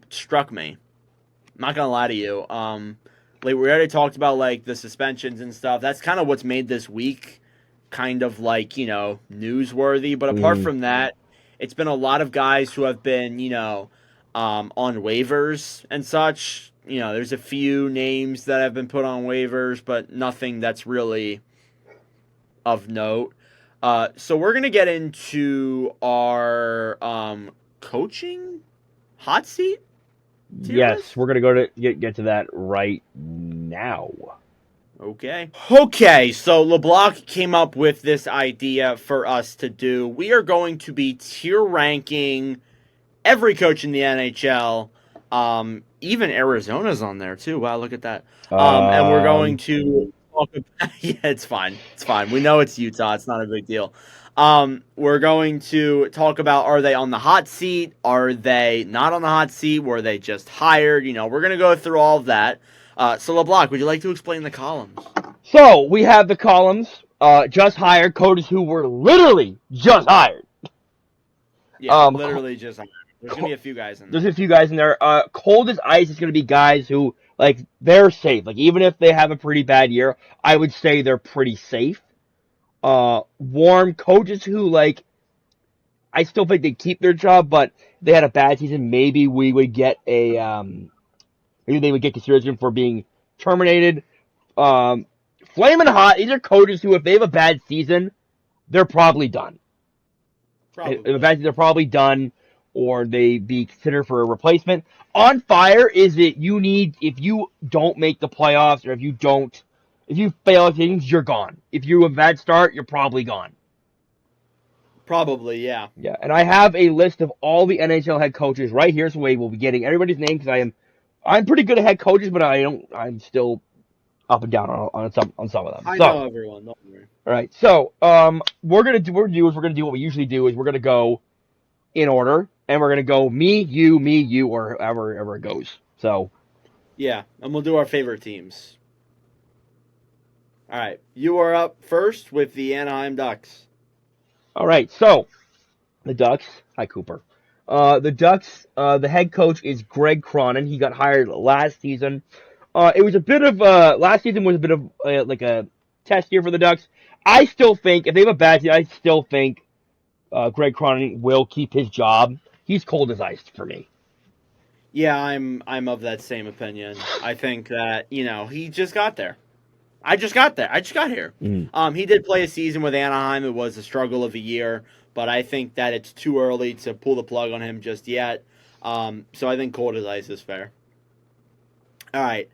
S1: me. I'm not gonna lie to you. Like we already talked about like the suspensions and stuff. That's kind of what's made this week kind of like newsworthy. But apart
S2: Mm,
S1: from that, it's been a lot of guys who have been on waivers and such. There's a few names that have been put on waivers, but nothing that's really of note. So we're gonna get into our coaching hot seat tier
S2: yes,
S1: list.
S2: we're gonna go to get to that right now.
S1: Okay. Okay, so LeBlanc came up with this idea for us to do. We are going to be tier ranking every coach in the NHL. Even Arizona's on there too. Wow, look at that. And we're going
S2: Um,
S1: to talk about, yeah, it's fine. It's fine. We know it's Utah. It's not a big deal. We're going to talk about, are they on the hot seat? Are they not on the hot seat? Were they just hired? We're going to go through all of that. So LeBlanc, would you like to explain the columns?
S2: so we have the columns. Just hired coaches who were literally just hired.
S1: Yeah,
S2: Um,
S1: literally just hired. There's going to be a few guys in
S2: there's
S1: there.
S2: a few guys in there. Cold as ice is going to be guys who like they're safe. Like even if they have a pretty bad year, I would say they're pretty safe. Warm coaches who like I still think they keep their job, but if they had a bad season, maybe we would get maybe they would get consideration for being terminated. Um, Flamin' hot. These are coaches who, if they have a bad season, they're probably done. If a
S1: Probably.
S2: bad season, they're probably done, or they be considered for a replacement. On fire is that you need if you don't make the playoffs or if you fail things, you're gone. If you have a bad start, you're probably gone.
S1: Probably, yeah.
S2: Yeah, and I have a list of all the NHL head coaches right here, so we will be getting everybody's name because I'm pretty good at head coaches, but I'm still up and down on some of them.
S1: I
S2: So,
S1: know everyone. Don't worry.
S2: all right, so we're gonna do what we usually do is we're gonna go in order, and we're gonna go me, you, or however it goes. So,
S1: Yeah, and we'll do our favorite teams. All right, you are up first with the Anaheim Ducks.
S2: all right, so the Ducks. Hi, Cooper. The Ducks. The head coach is Greg Cronin. He got hired last season. It was a bit of last season was a bit of like a test year for the Ducks. I still think if they have a bad season, I still think Greg Cronin will keep his job. He's cold as ice for me.
S1: Yeah, I'm of that same opinion. I think that he just got there. I just got there. I just got here.
S2: Mm.
S1: He did play a season with Anaheim. It was a struggle of a year, but I think that it's too early to pull the plug on him just yet. So I think cold as ice is fair. All right.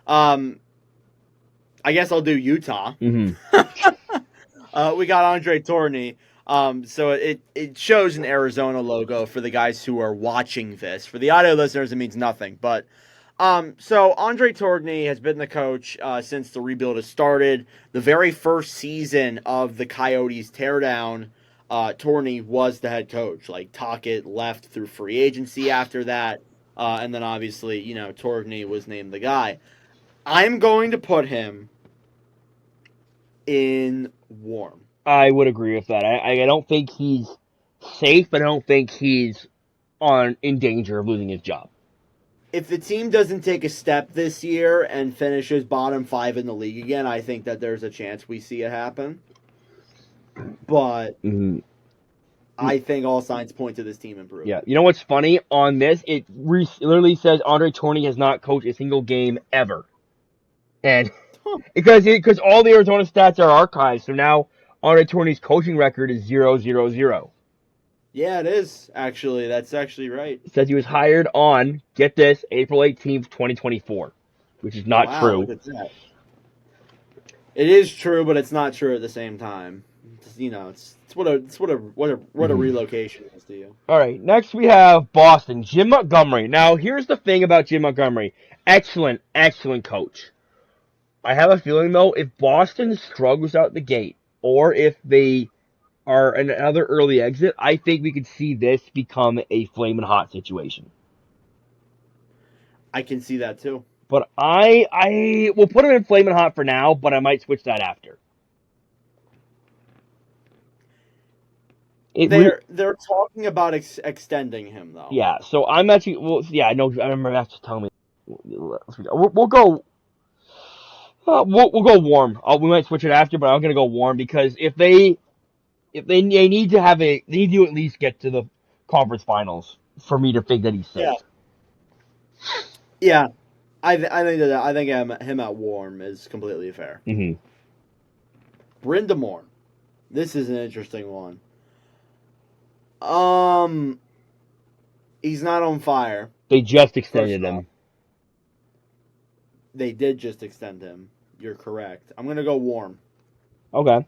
S1: Um, I guess I'll do Utah.
S2: Mm-hmm.
S1: We got Andre Tourigny. So it shows an Arizona logo for the guys who are watching this. For the audio listeners, it means nothing. But so Andre Tourigny has been the coach since the rebuild has started. The very first season of the Coyotes teardown, Tourigny was the head coach. Like Tocchet left through free agency after that, and then obviously Tourigny was named the guy. I'm going to put him in warm.
S2: I would agree with that. I don't think he's safe, but I don't think he's in danger of losing his job.
S1: If the team doesn't take a step this year and finishes bottom 5 in the league again, I think that there's a chance we see it happen. But
S2: Mm-hmm.
S1: I think all signs point to this team improving.
S2: Yeah, you know what's funny on this? It literally says Andre Tourigny has not coached a single game ever, and because all the Arizona stats are archived, so now Andre Tourigny's coaching record is 0-0-0.
S1: Yeah, it is actually. That's actually right.
S2: It says he was hired on, get this, April 18th, 2024, which is not
S1: Wow,
S2: true.
S1: look at that. It is true, but it's not true at the same time. It's what a relocation is to you.
S2: All right, next we have Boston, Jim Montgomery. Now, here's the thing about Jim Montgomery. Excellent, excellent coach. I have a feeling, though, if Boston struggles out the gate, or if they are another early exit, I think we could see this become a flaming hot situation.
S1: I can see that too.
S2: But I will put him in flaming hot for now, but I might switch that after.
S1: They're talking about extending him though.
S2: Yeah. So I'm actually yeah. I know. I remember that's just telling me. We'll go. We'll go warm. We might switch it after, but I'm gonna go warm because they need to they need to at least get to the conference finals for me to think that he's
S1: Yeah.
S2: safe.
S1: Yeah. I think him at warm is completely fair.
S2: Mm-hmm.
S1: Brindamore. This is an interesting one. He's not on fire.
S2: They just extended him.
S1: They did just extend him. You're correct. I'm gonna go warm.
S2: Okay.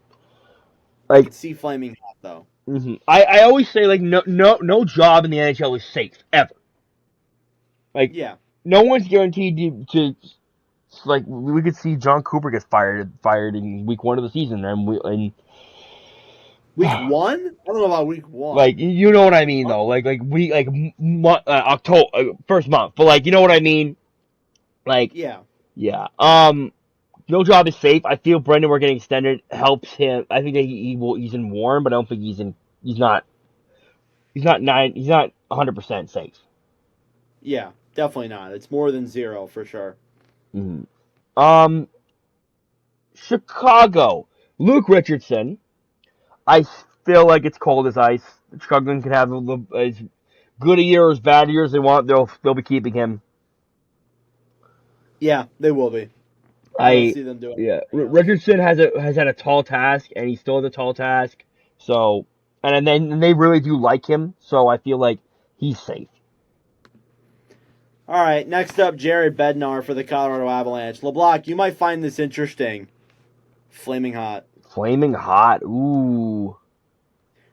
S1: I could see flaming hot though.
S2: Mm-hmm. I always say like no job in the NHL is safe ever. Like
S1: Yeah.
S2: No one's guaranteed to like we could see John Cooper get fired in week 1 of the season and
S1: week 1? I don't know about week 1.
S2: Like you know what I mean though. Like October first month, but like you know what I mean. Like
S1: yeah.
S2: No job is safe. I feel Brendan we're getting extended helps him. I think that he's in warm, but I don't think he's not 100% safe.
S1: Yeah, definitely not. It's more than 0 for sure.
S2: Mm-hmm. Chicago, Luke Richardson. I feel like it's cold as ice. Chicago can have as good a year or as bad a year as they want. They'll be keeping him.
S1: Yeah, they will be. I don't see them doing.
S2: Yeah, Richardson has had a tall task, and he still has a tall task. So, and then they really do like him. So I feel like he's safe.
S1: All right, next up, Jared Bednar for the Colorado Avalanche. LeBlanc, you might find this interesting. Flaming hot.
S2: Flaming hot. Ooh.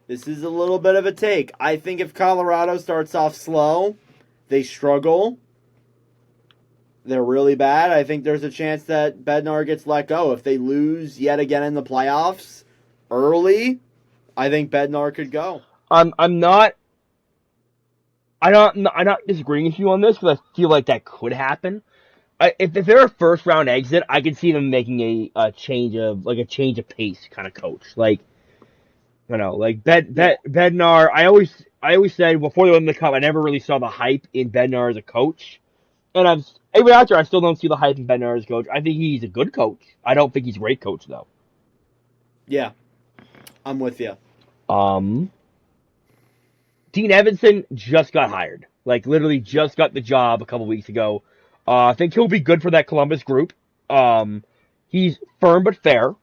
S1: This is a little bit of a take. I think if Colorado starts off slow, they struggle. They're really bad. I think there's a chance that Bednar gets let go. If they lose yet again in the playoffs early, I think Bednar could go.
S2: I'm not disagreeing with you on this because I feel like that could happen. If they're a first round exit, I could see them making a change of pace kind of coach. Like Bednar. I always said before they won the cup, I never really saw the hype in Bednar as a coach. And even after, I still don't see the hype in Bednar as a coach. I think he's a good coach. I don't think he's a great coach though.
S1: Yeah, I'm with you.
S2: Dean Evason just got hired. Like literally just got the job a couple weeks ago. I think he'll be good for that Columbus group. He's firm but fair.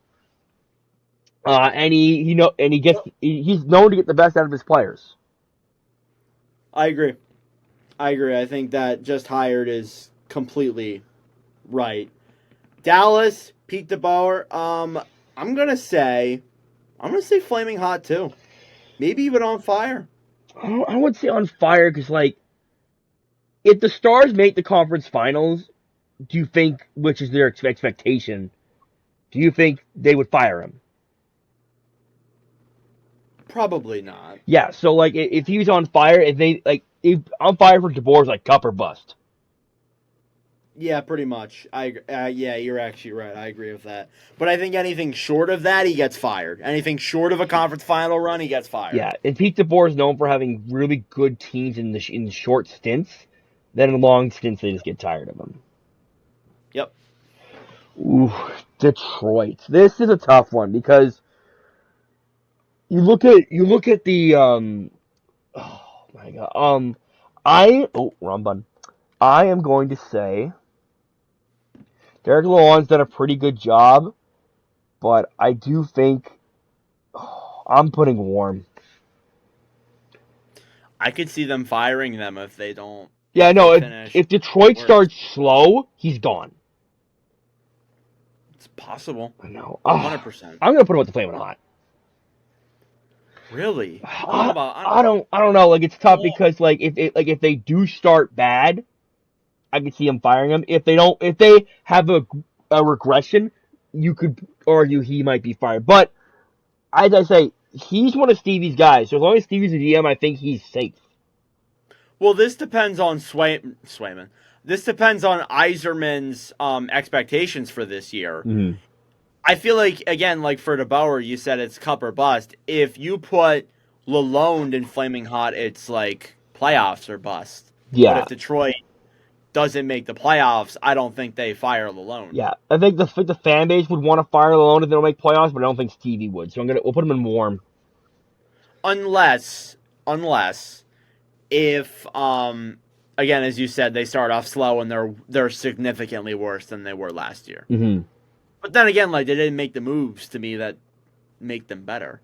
S2: And he's known to get the best out of his players.
S1: I agree. I think that just hired is completely right. Dallas, Pete DeBoer. I'm gonna say flaming hot too. Maybe even on fire.
S2: I would say on fire because like, if the Stars make the conference finals, do you think, which is their expectation, do you think they would fire him?
S1: Probably not.
S2: Yeah, so like if he was on fire, if on fire for DeBoer's like cup or bust.
S1: Yeah, pretty much. Yeah, you're actually right. I agree with that. But I think anything short of that, he gets fired. Anything short of a conference final run, he gets fired.
S2: Yeah, and Pete DeBoer is known for having really good teams in short stints. Then in long stints, they just get tired of him.
S1: Yep.
S2: Ooh, Detroit. This is a tough one because you look at the oh my god wrong button. I am going to say Derek Lalonde's done a pretty good job, but I do think I'm putting warm.
S1: I could see them firing them if they don't.
S2: Yeah, no. If Detroit starts slow, he's gone.
S1: It's possible.
S2: I know.
S1: 100%.
S2: I'm gonna put him with the flaming hot.
S1: Really?
S2: I don't know. Like it's tough because like if they do start bad, I could see him firing him. If they have a regression, you could argue he might be fired. But as I say, he's one of Stevie's guys. So as long as Stevie's a GM, I think he's safe.
S1: Well, this depends on Swayman. This depends on Yzerman's expectations for this year.
S2: Mm-hmm.
S1: I feel like, again, like for DeBauer, you said it's cup or bust. If you put Lalonde in Flaming Hot, it's like playoffs or bust.
S2: Yeah.
S1: But if Detroit doesn't make the playoffs, I don't think they fire Lalonde.
S2: Yeah, I think the fan base would want to fire Lalonde if they don't make playoffs, but I don't think Stevie would. So we'll put him in warm.
S1: Unless if again, as you said, they start off slow and they're significantly worse than they were last year.
S2: Mm-hmm.
S1: But then again, like they didn't make the moves to me that make them better,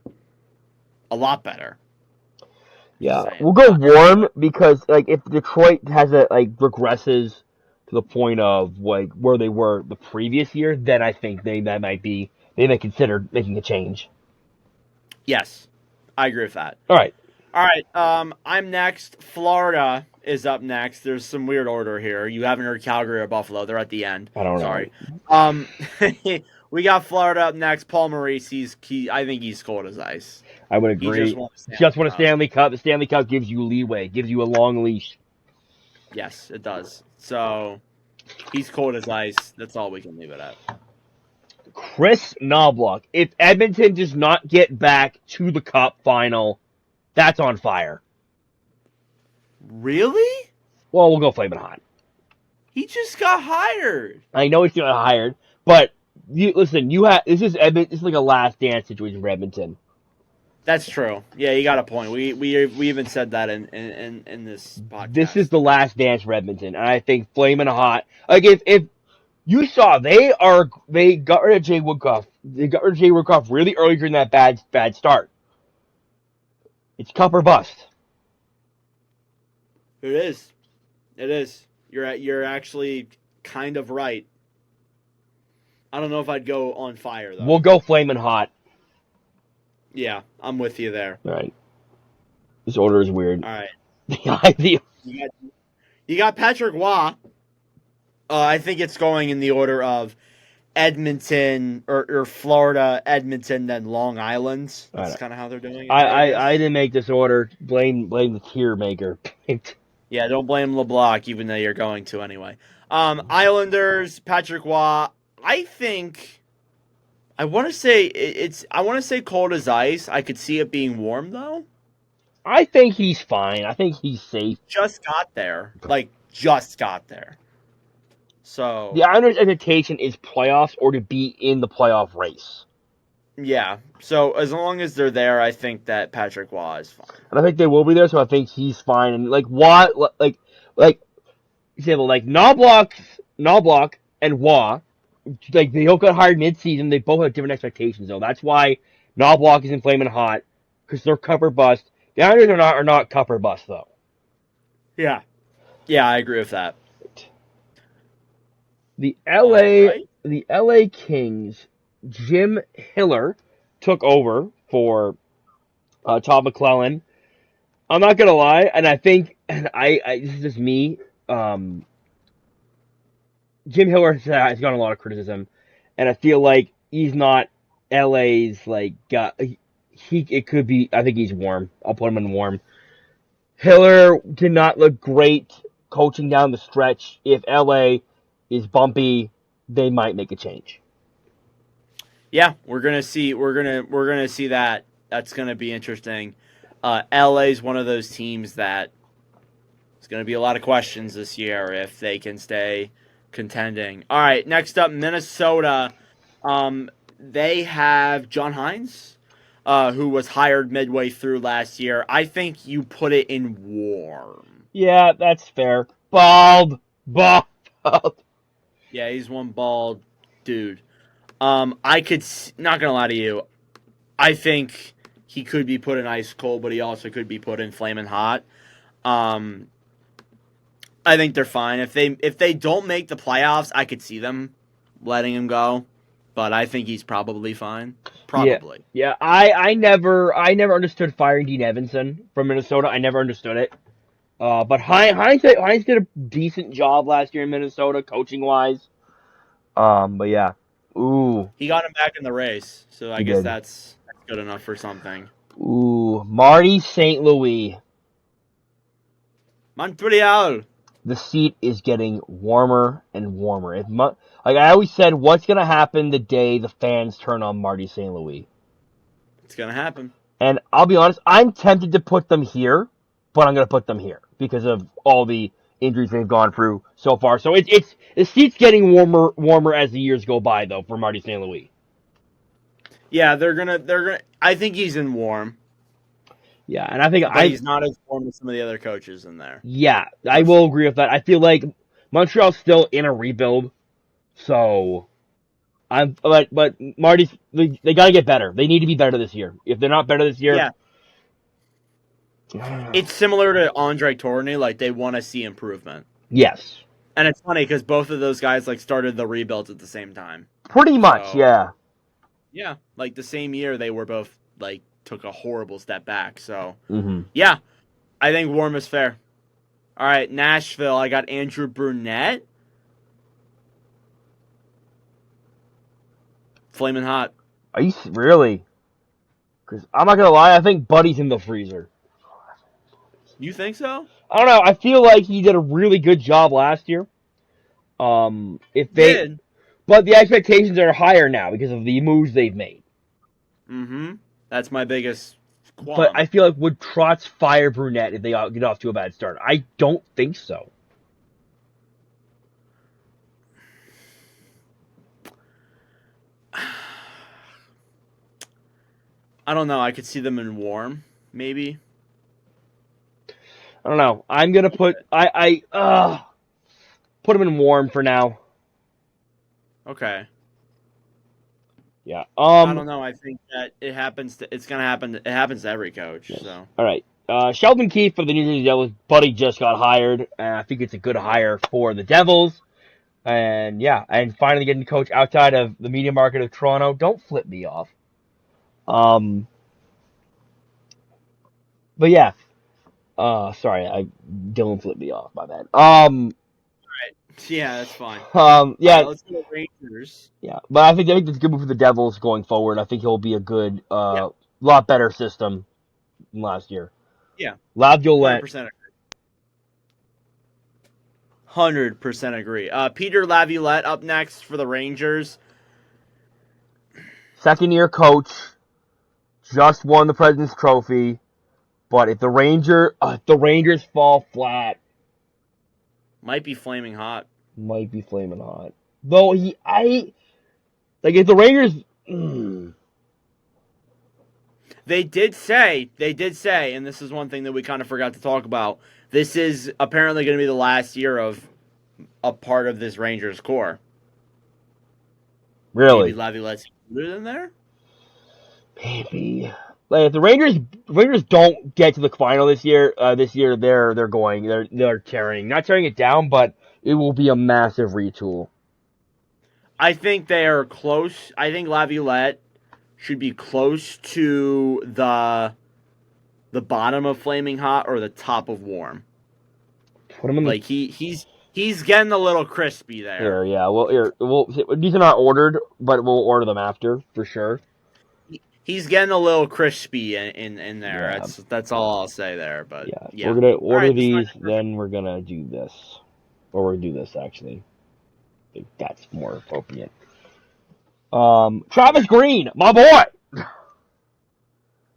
S1: a lot better.
S2: Yeah, we'll go warm because like if Detroit has regresses to the point of like where they were the previous year, then I think they may consider making a change.
S1: Yes, I agree with that.
S2: All right.
S1: I'm next. Florida is up next. There's some weird order here. You haven't heard Calgary or Buffalo. They're at the end.
S2: I don't know.
S1: Sorry. We got Florida up next. Paul Maurice. I think he's cold as ice.
S2: I would agree. Just won a Stanley Cup. The Stanley Cup gives you leeway, gives you a long leash.
S1: Yes, it does. So he's cold as ice. That's all we can leave it at.
S2: Chris Knobloch. If Edmonton does not get back to the Cup final, that's on fire.
S1: Really?
S2: Well, we'll go Flamin' Hot.
S1: He just got hired.
S2: I know he's got hired, but this is like a last dance situation for Edmonton.
S1: That's true. Yeah, you got a point. We even said that in this podcast.
S2: This is the last dance for Edmonton, and I think Flamin' Hot. Like if you saw, they got rid of Jay Woodcroft. They got rid of Jay Woodcroft really early during that bad start. It's cup or bust.
S1: It is. It is. You're actually kind of right. I don't know if I'd go on fire though.
S2: We'll go Flamin' Hot.
S1: Yeah, I'm with you there.
S2: All right. This order is weird.
S1: All right.
S2: You
S1: got Patrick Waugh. I think it's going in the order of Edmonton or Florida, Edmonton, then Long Island. That's kind of how they're doing it.
S2: I didn't make this order. Blame the tier maker.
S1: Yeah, don't blame LeBlanc, even though you're going to anyway. Islanders, Patrick Waugh. I want to say cold as ice. I could see it being warm though.
S2: I think he's fine. I think he's safe.
S1: Just got there. So
S2: the Islanders' expectation is playoffs or to be in the playoff race.
S1: Yeah. So as long as they're there, I think that Patrick Waugh is fine.
S2: And I think they will be there, so I think he's fine. And example, like Knobloch and Waugh, like they both got hired mid-season. They both have different expectations, though. That's why Knobloch is in Flamin' Hot because they're cup or bust. The Islanders are not cup or bust, though.
S1: Yeah. Yeah, I agree with that.
S2: The LA Kings, Jim Hiller took over for Todd McClellan. I'm not gonna lie, and I think, this is just me. Jim Hiller has gotten a lot of criticism, and I feel like he's not LA's it could be. I think he's warm. I'll put him in warm. Hiller did not look great coaching down the stretch. If LA is bumpy, they might make a change.
S1: Yeah, we're gonna see that. That's gonna be interesting. LA is one of those teams that it's gonna be a lot of questions this year if they can stay contending. All right, next up, Minnesota. They have John Hines, who was hired midway through last year. I think you put it in warm.
S2: Yeah, that's fair. Bald.
S1: Yeah, he's one bald dude. I could, not gonna lie to you, I think he could be put in ice cold, but he also could be put in flaming hot. I think they're fine. If they don't make the playoffs, I could see them letting him go, but I think he's probably fine. Probably.
S2: Yeah. I never understood firing Dean Evanson from Minnesota. I never understood it. But Hines did a decent job last year in Minnesota, coaching wise. But yeah. Ooh.
S1: He got him back in the race, so I guess that's good enough for something.
S2: Ooh, Marty St. Louis.
S1: Montreal.
S2: The seat is getting warmer and warmer. Like I always said, what's going to happen the day the fans turn on Marty St. Louis?
S1: It's going to happen.
S2: And I'll be honest, I'm tempted to put them here, but I'm going to put them here because of all the injuries they've gone through so far. So it's the seat's getting warmer as the years go by, though, for Marty St. Louis.
S1: Yeah, they're gonna. I think he's in warm.
S2: Yeah, and I think
S1: but he's not as warm as some of the other coaches in there.
S2: Yeah, I will agree with that. I feel like Montreal's still in a rebuild, so but Marty's they got to get better. They need to be better this year. If they're not better this year,
S1: yeah. It's similar to Andre Tourné. Like they want to see improvement.
S2: Yes,
S1: and it's funny because both of those guys like started the rebuilds at the same time.
S2: Pretty much, so, yeah.
S1: Yeah, like the same year they were both like took a horrible step back. So
S2: yeah,
S1: I think warm is fair. All right, Nashville. I got Andrew Brunette. Flaming hot.
S2: Are you really? Because I'm not gonna lie, I think Buddy's in the freezer.
S1: You think so?
S2: I don't know. I feel like he did a really good job last year. If they did. But the expectations are higher now because of the moves they've made.
S1: That's my biggest qualm.
S2: But I feel like would Trotz fire Brunette if they get off to a bad start? I don't think so.
S1: I don't know. I could see them in warm, maybe.
S2: I don't know. I'm gonna put put them in warm for now.
S1: Okay.
S2: Yeah.
S1: I don't know. I think that it's gonna happen. It happens to every coach. Yes. So.
S2: All right. Sheldon Keefe for the New Jersey Devils. Buddy just got hired. I think it's a good hire for the Devils. And yeah, and finally getting to coach outside of the media market of Toronto. Don't flip me off. But yeah. Sorry, Dylan flipped me off. My bad.
S1: All right. Yeah, that's fine.
S2: Yeah.
S1: Let's go to Rangers.
S2: Yeah, but I think it's a good move for the Devils going forward. I think he'll be a good, lot better system than last year.
S1: Yeah.
S2: Laviolette.
S1: 100% agree. Peter Laviolette up next for the Rangers.
S2: Second-year coach. Just won the President's Trophy. But if the Rangers fall flat,
S1: might be flaming hot.
S2: Though if the Rangers,
S1: They did say, and this is one thing that we kind of forgot to talk about. This is apparently going to be the last year of a part of this Rangers core.
S2: Really?
S1: Maybe Laviolette's included in there?
S2: Maybe. Like if the Rangers don't get to the final this year, they're tearing, not tearing it down, but it will be a massive retool.
S1: I think they are close. I think Laviolette should be close to the bottom of flaming hot or the top of warm.
S2: Put him in
S1: like he's getting a little crispy there.
S2: Yeah. Well, these are not ordered, but we'll order them after for sure.
S1: He's getting a little crispy in there. Yeah. That's all I'll say there. But yeah.
S2: We're gonna order these, then we're gonna do this, or we're gonna do this actually. I think that's more appropriate. Travis Green, my boy,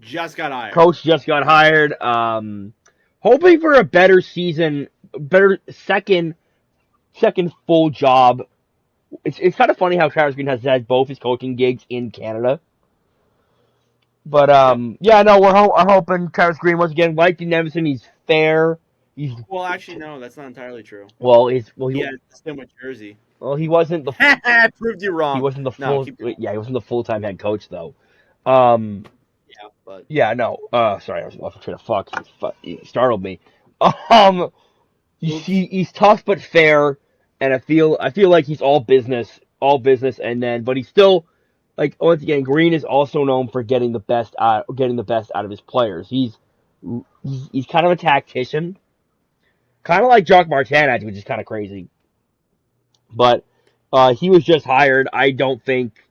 S1: just got hired.
S2: Coach just got hired. Hoping for a better season, better second full job. It's kind of funny how Travis Green has had both his coaching gigs in Canada. But we're hoping Travis Green once again, like Dean Evason, he's fair.
S1: Well, actually, no, that's not entirely true.
S2: He
S1: had still with Jersey.
S2: Well, he wasn't the.
S1: I proved you wrong.
S2: He wasn't the full. He wasn't the full-time head coach though.
S1: Sorry,
S2: I was off the train of fuck. He startled me. He's tough but fair, and I feel like he's all business, but he's still. Like once again, Green is also known for getting the best out of his players. He's kind of a tactician, kind of like Jacques Martin, which is kind of crazy. But he was just hired. I don't think,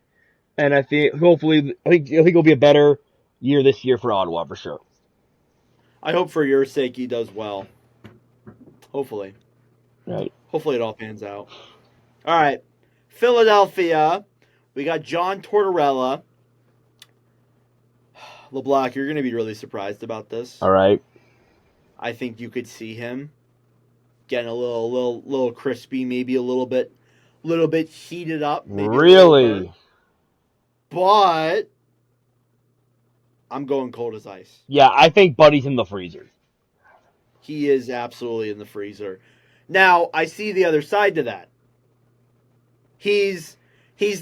S2: and I think he'll be a better year this year for Ottawa for sure.
S1: I hope for your sake he does well. Hopefully.
S2: Right.
S1: Hopefully it all pans out. All right. Philadelphia. We got John Tortorella. LeBlanc, you're going to be really surprised about this.
S2: All right.
S1: I think you could see him getting a little crispy, maybe a little bit heated up, maybe a little
S2: Really?
S1: burnt. But I'm going cold as ice.
S2: Yeah, I think Buddy's in the freezer.
S1: He is absolutely in the freezer. Now, I see the other side to that. He's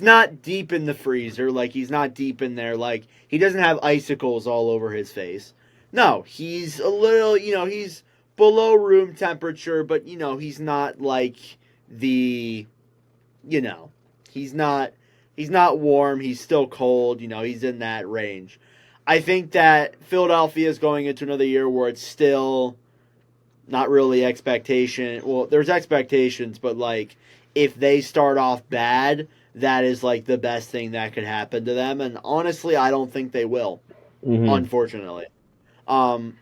S1: not deep in the freezer, like he's not deep in there, like he doesn't have icicles all over his face. No, he's a little, he's below room temperature, but he's not like the, he's not warm, he's still cold, he's in that range. I think that Philadelphia is going into another year where it's still not really expectation. Well, there's expectations, but like if they start off bad, that is like the best thing that could happen to them. And honestly, I don't think they will, unfortunately. So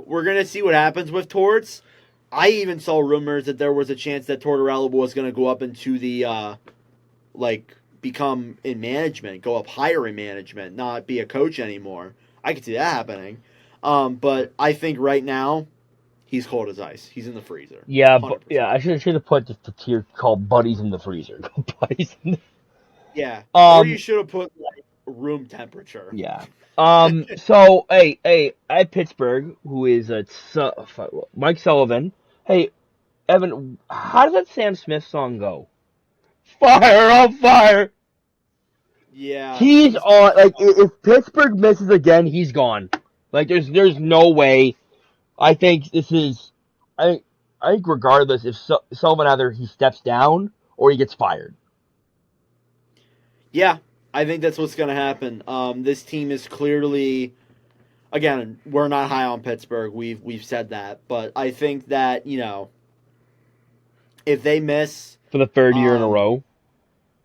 S1: we're going to see what happens with Torts. I even saw rumors that there was a chance that Tortorella was going to go up into the, become in management, go up higher in management, not be a coach anymore. I could see that happening. But I think right now, he's cold as ice. He's in the freezer.
S2: Yeah,
S1: 100%.
S2: I should have put the tier called Buddies in the freezer. Buddies in the...
S1: Yeah. Or you should have put like room temperature.
S2: Yeah. So hey, at Pittsburgh, who is Mike Sullivan. Hey, Evan, how does that Sam Smith song go? Fire on fire.
S1: Yeah.
S2: He's on. Like, if Pittsburgh misses again, he's gone. Like, there's no way. I think this is. I think regardless, if Sullivan either he steps down or he gets fired.
S1: Yeah, I think that's what's going to happen. This team is clearly, again, we're not high on Pittsburgh. We've said that, but I think that if they miss
S2: For the third year in a row.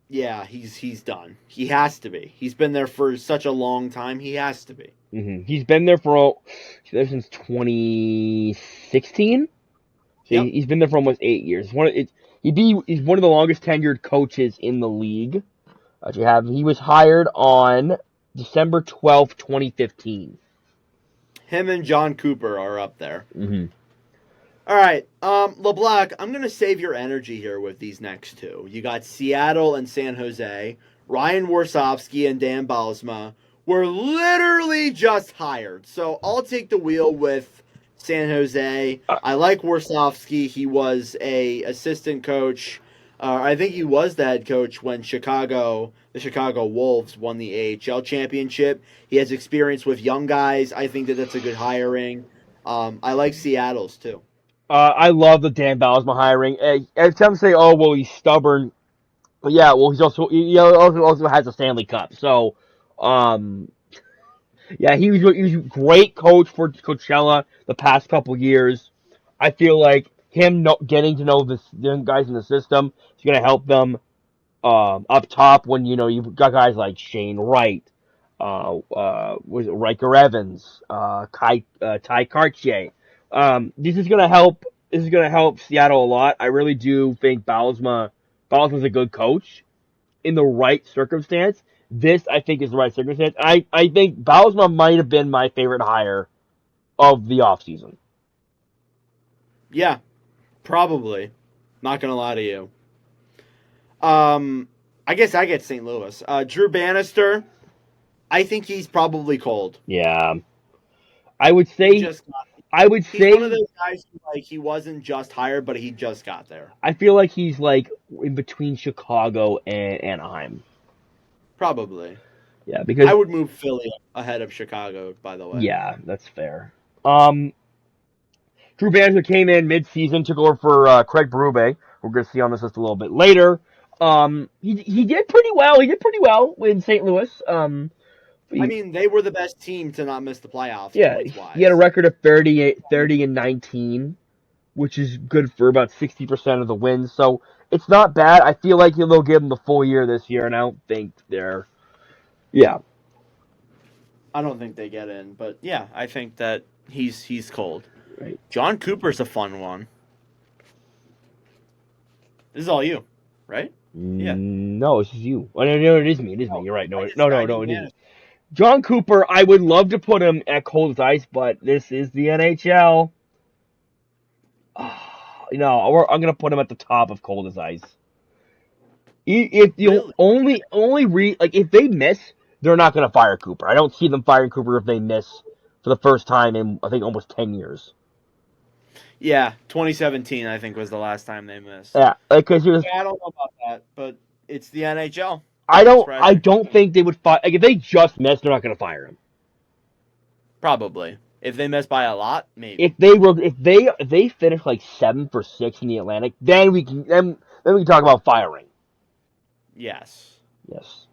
S1: Yeah, he's done. He has to be. He's been there for such a long time. He has to be.
S2: Mm-hmm. He's been there since 2016. So
S1: Yep.
S2: He's been there for almost 8 years. He's one of the longest tenured coaches in the league. He was hired on December 12th, 2015.
S1: Him and John Cooper are up there.
S2: Mm-hmm.
S1: All right, LeBlanc, I'm going to save your energy here with these next two. You got Seattle and San Jose. Ryan Warsofsky and Dan Bylsma were literally just hired. So I'll take the wheel with San Jose. I like Warsofsky. He was a assistant coach. I think he was the head coach when the Chicago Wolves won the AHL championship. He has experience with young guys. I think that's a good hiring. I like Seattle's too.
S2: I love the Dan Bylsma hiring. And some say, "Oh, well, he's stubborn," but yeah, well, he also has a Stanley Cup. So, yeah, he was a great coach for Coachella the past couple years. I feel like him getting to know the young guys in the system is going to help them up top when you've got guys like Shane Wright, was it Riker Evans, Ty Cartier. This is gonna help. This is gonna help Seattle a lot. I really do think Bylsma's a good coach in the right circumstance. This, I think, is the right circumstance. I think Bylsma might have been my favorite hire of the offseason.
S1: Yeah, probably. Not gonna lie to you. I guess I get St. Louis. Drew Bannister. I think he's probably cold.
S2: Yeah, I would say.
S1: He's one of those guys who, like, he wasn't just hired, but he just got there.
S2: I feel like he's like in between Chicago and Anaheim.
S1: Probably.
S2: Yeah, because
S1: I would move Philly ahead of Chicago, by the way.
S2: Yeah, that's fair. Drew Bannister came in mid-season, took over for Craig Berube. We're going to see on this list a little bit later. He did pretty well. He did pretty well in St. Louis.
S1: I mean, they were the best team to not miss the playoffs.
S2: Yeah, he had a record of 30 and 19, which is good for about 60% of the wins. So it's not bad. I feel like they'll give him the full year this year, and I don't think they're. Yeah.
S1: I don't think they get in, but yeah, I think that he's cold.
S2: Right.
S1: John Cooper's a fun one. This is all you, right? Yeah.
S2: No, it's just you. Oh, no, it is me. It is me. You're right.
S1: I
S2: No,
S1: just,
S2: no,
S1: I
S2: no, no,
S1: didn't
S2: it
S1: manage.
S2: isn't. John Cooper, I would love to put him at cold as ice, but this is the NHL. I'm gonna put him at the top of cold as ice. If the
S1: Really?
S2: only like if they miss, they're not gonna fire Cooper. I don't see them firing Cooper if they miss for the first time in I think almost 10 years.
S1: Yeah, 2017 I think was the last time they missed.
S2: Yeah, because
S1: Yeah, I don't know about that, but it's the NHL.
S2: I
S1: Wouldn't
S2: don't
S1: surprise
S2: I
S1: me.
S2: don't think they would fire. Like if they just miss, they're not gonna fire him.
S1: Probably. If they miss by a lot,
S2: If
S1: maybe.
S2: they finish like 7 for 6 in the Atlantic, then we can talk about firing.
S1: Yes.
S2: Yes.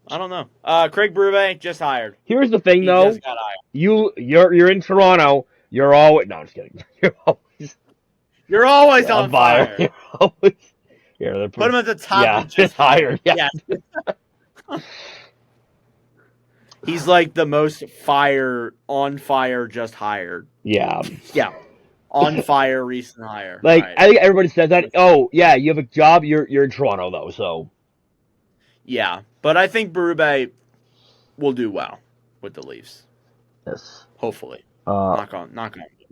S1: I don't know. Craig Bruvet just hired.
S2: Here's the thing,
S1: He
S2: though.
S1: just got hired.
S2: You're in Toronto. You're always no, I'm just kidding. You're always
S1: You're always
S2: on
S1: on
S2: fire.
S1: fire.
S2: You're always they're
S1: Put him at the top
S2: yeah,
S1: of just hired.
S2: Yeah.
S1: Yes. He's like the most on fire just hired.
S2: Yeah.
S1: Yeah. On fire recent hire.
S2: Like
S1: Right.
S2: I think everybody says that. Oh yeah, you have a job. You're in Toronto though, so
S1: Yeah. But I think Berube will do well with the Leafs.
S2: yes.
S1: Hopefully.
S2: Uh,
S1: Knock on.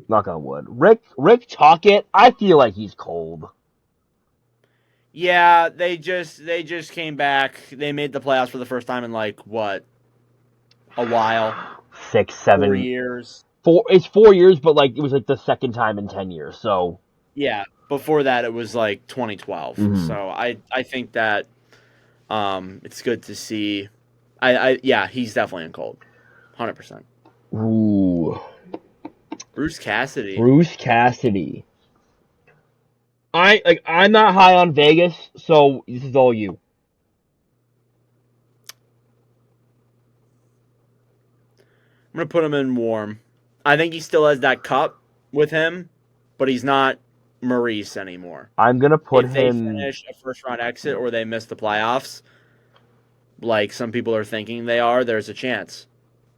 S2: knock on wood. Rick Tocchet, I feel like he's cold.
S1: Yeah, they just came back. They made the playoffs for the first time in like what? A while.
S2: 6, 7,
S1: 4 years.
S2: It's 4 years, but like it was like the second time in 10 years. So
S1: Yeah. Before that it was like 2012.
S2: Mhm.
S1: So I think that it's good to see. Yeah, he's definitely in cold. 100%.
S2: ooh,
S1: Bruce Cassidy.
S2: Bruce Cassidy. I'm not high on Vegas, so this is all you.
S1: I'm going to put him in warm. I think he still has that cup with him, but he's not Maurice anymore.
S2: I'm gonna put
S1: If they
S2: him.
S1: finish a first round exit or they miss the playoffs, like some people are thinking they are, there's a chance.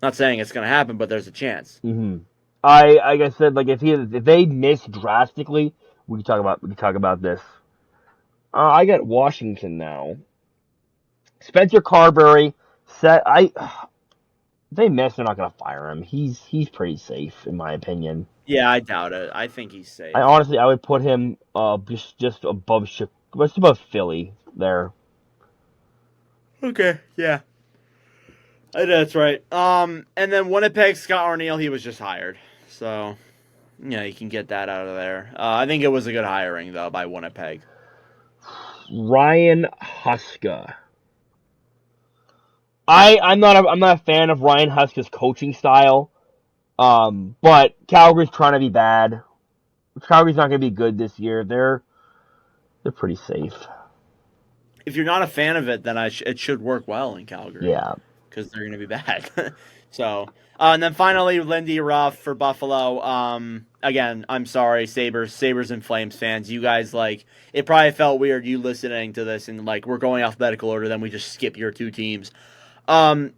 S1: Not saying it's going to happen, but there's a chance.
S2: Mm-hmm. Like I said, like if they miss drastically, we can talk about this. I got Washington now. Spencer Carberry said if they miss, they're not gonna fire him. He's pretty safe in my opinion.
S1: Yeah, I doubt it. I think he's safe.
S2: I would put him just above Philly there.
S1: Okay, yeah. That's right. And then Winnipeg, Scott Arniel, he was just hired. So, yeah, you can get that out of there. I think it was a good hiring, though, by Winnipeg.
S2: Ryan Huska. I'm not a fan of Ryan Huska's coaching style. But Calgary's trying to be bad. Calgary's not going to be good this year. They're pretty safe.
S1: If you're not a fan of it, then it should work well in Calgary.
S2: Yeah.
S1: Because they're going to be bad. So, and then finally, Lindy Ruff for Buffalo. Again, I'm sorry, Sabres and Flames fans. You guys, like, it probably felt weird you listening to this and, like, we're going alphabetical order, then we just skip your two teams. Eason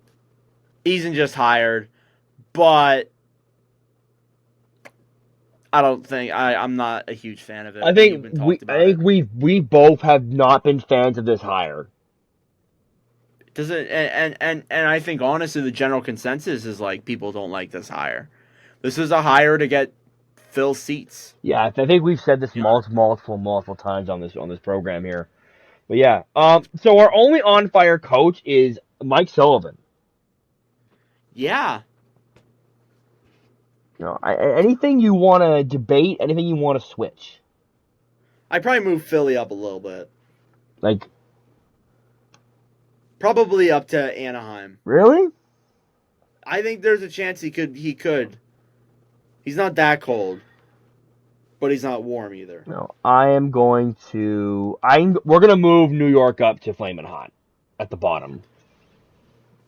S1: just hired, but I don't think I'm not a huge fan of it.
S2: I think we both have not been fans of this hire.
S1: Does it and I think honestly the general consensus is like people don't like this hire. This is a hire to get fill seats.
S2: Yeah, I think we've said this multiple times on this program here. But yeah, so our only on fire coach is Mike Sullivan.
S1: Yeah.
S2: You know, anything you want to debate, anything you want to switch.
S1: I'd probably move Philly up a little bit.
S2: Like,
S1: probably up to Anaheim.
S2: Really?
S1: I think there's a chance he could. He's not that cold, but he's not warm either.
S2: No, we're gonna move New York up to flaming hot at the bottom.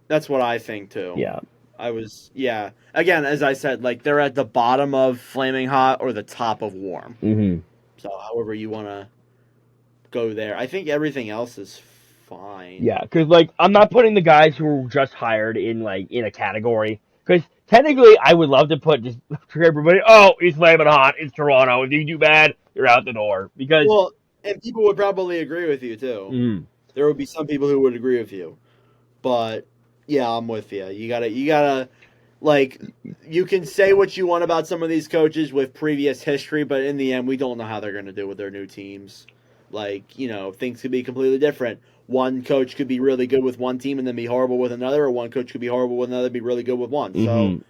S1: That's what I think too.
S2: Yeah.
S1: Again, as I said, like they're at the bottom of flaming hot or the top of warm.
S2: Mm-hmm.
S1: So however you want to go there. I think everything else is fine.
S2: Yeah, because like I'm not putting the guys who were just hired in a category. Because technically, I would love to put just for everybody. Oh, he's flaming hot. It's Toronto. If you do bad, you're out the door. Because
S1: Well, and people would probably agree with you too.
S2: mm,
S1: There would be some people who would agree with you, but yeah, I'm with you. You gotta like you can say what you want about some of these coaches with previous history, but in the end, we don't know how they're going to do with their new teams. Like, things could be completely different. One coach could be really good with one team and then be horrible with another, or one coach could be horrible with another and be really good with one. So
S2: mm-hmm.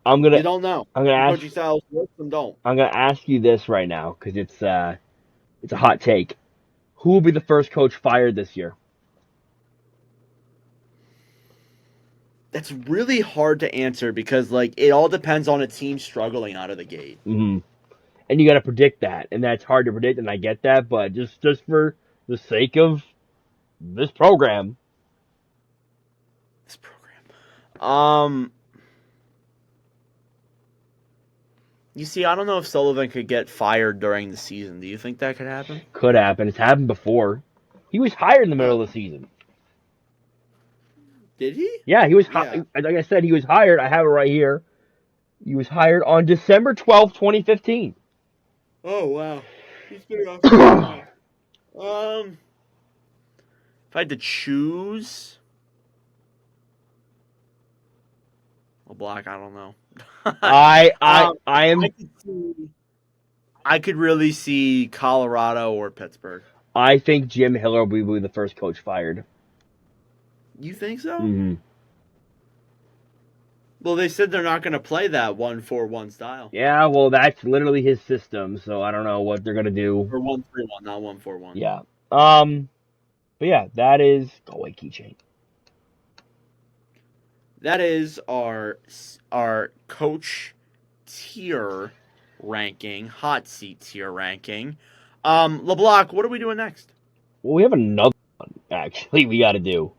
S2: I'm gonna
S1: you don't know.
S2: I'm gonna
S1: Some
S2: ask
S1: coaching styles work, some don't.
S2: I'm gonna ask you this right now because it's a hot take. Who will be the first coach fired this year?
S1: That's really hard to answer because it all depends on a team struggling out of the gate.
S2: Mm-hmm. And you got to predict that, and that's hard to predict, and I get that, but just for the sake of this program.
S1: This program. You see, I don't know if Sullivan could get fired during the season. Do you think that could happen?
S2: Could happen. It's happened before. He was hired in the middle of the season.
S1: Did he?
S2: Yeah, he was.
S1: Yeah.
S2: Like I said, he was hired. I have it right here. He was hired on December 12th, 2015.
S1: Oh wow, he's been off for a while. If I had to choose, Black, I don't know.
S2: I am.
S1: I could really see Colorado or Pittsburgh.
S2: I think Jim Hiller will be the first coach fired.
S1: You think so?
S2: Mm-hmm.
S1: Well, they said they're not going to play that 1-4-1 style.
S2: Yeah, well, that's literally his system, so I don't know what they're gonna do.
S1: Or 1-3-1, not 1-4-1.
S2: Yeah. But yeah, that is go away keychain.
S1: That is our coach tier ranking, hot seat tier ranking. LeBlanc, what are we doing next?
S2: Well, we have another one actually. We got to do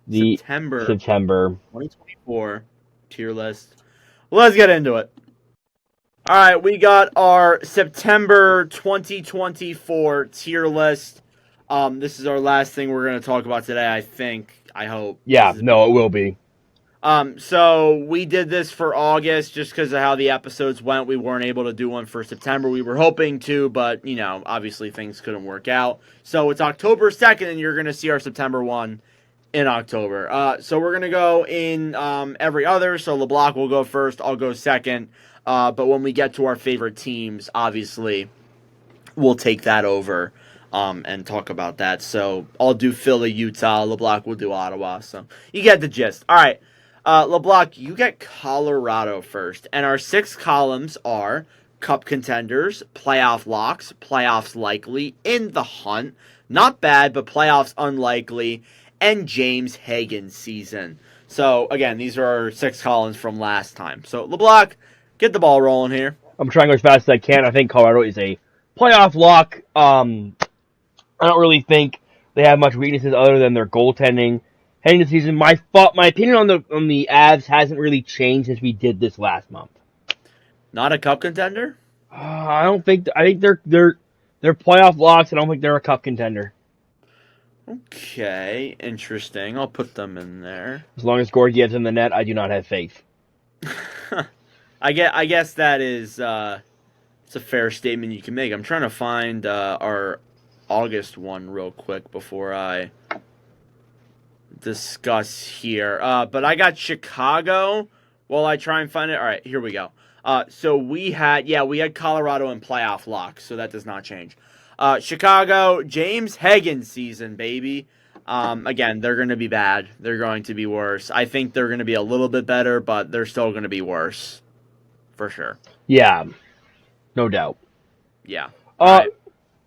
S2: the
S1: September
S2: September
S1: 2024 tier list. Let's get into it. All right, we got our September 2024 tier list. This is our last thing we're going to talk about today, I think. I hope.
S2: Yeah, no, it will be.
S1: So we did this for August just because of how the episodes went. We weren't able to do one for September. We were hoping to, but, obviously things couldn't work out. So it's October 2nd, and you're going to see our September one in October. So we're going to go in every other. So LeBlanc will go first. I'll go second. But when we get to our favorite teams, obviously, we'll take that over and talk about that. So I'll do Philly, Utah. LeBlanc will do Ottawa. So you get the gist. All right. LeBlanc, you get Colorado first. And our 6 columns are Cup contenders, playoff locks, playoffs likely, in the hunt, not bad, but playoffs unlikely, and James Hagan season. So, again, these are our 6 columns from last time. So, LeBlanc, get the ball rolling here.
S2: I'm trying to go as fast as I can. I think Colorado is a playoff lock. I don't really think they have much weaknesses other than their goaltending. Heading the season, my opinion on the Avs hasn't really changed since we did this last month.
S1: Not a cup contender?
S2: I don't think. I think they're playoff locks. I don't think they're a cup contender.
S1: Okay, interesting. I'll put them in there.
S2: As long as Gorgiev's in the net, I do not have faith.
S1: I guess that is it's a fair statement you can make. I'm trying to find our August one real quick before I discuss here. But I got Chicago. While I try and find it. All right, here we go. So we had Colorado in playoff locks, so that does not change. Chicago, James Hagan season, baby. Again, they're going to be bad. They're going to be worse. I think they're going to be a little bit better, but they're still going to be worse. For sure.
S2: Yeah, no doubt.
S1: Yeah.
S2: Right.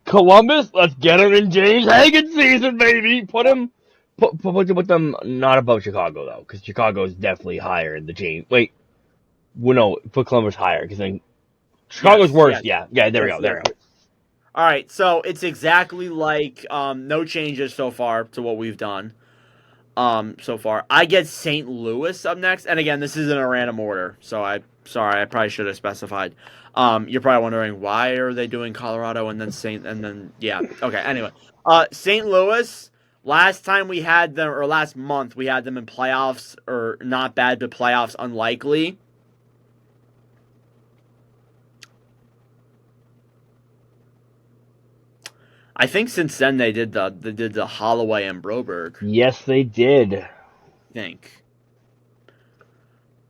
S2: Columbus, let's get him in James Hagan season, baby. Put them not above Chicago, though, because Chicago is definitely higher in the James. Wait. Well, no, put Columbus higher, because then Chicago's worse. Yes. Yeah, there we go.
S1: All right, so it's exactly like no changes so far to what we've done so far. I get St. Louis up next, and again, this is in a random order, so I Sorry, I probably should have specified. You're probably wondering why are they doing Colorado and then yeah. Okay. Anyway, St. Louis. Last time we had them, or last month we had them in playoffs, or not bad, but playoffs unlikely. I think since then they did the Holloway and Broberg.
S2: Yes, they did.
S1: I think.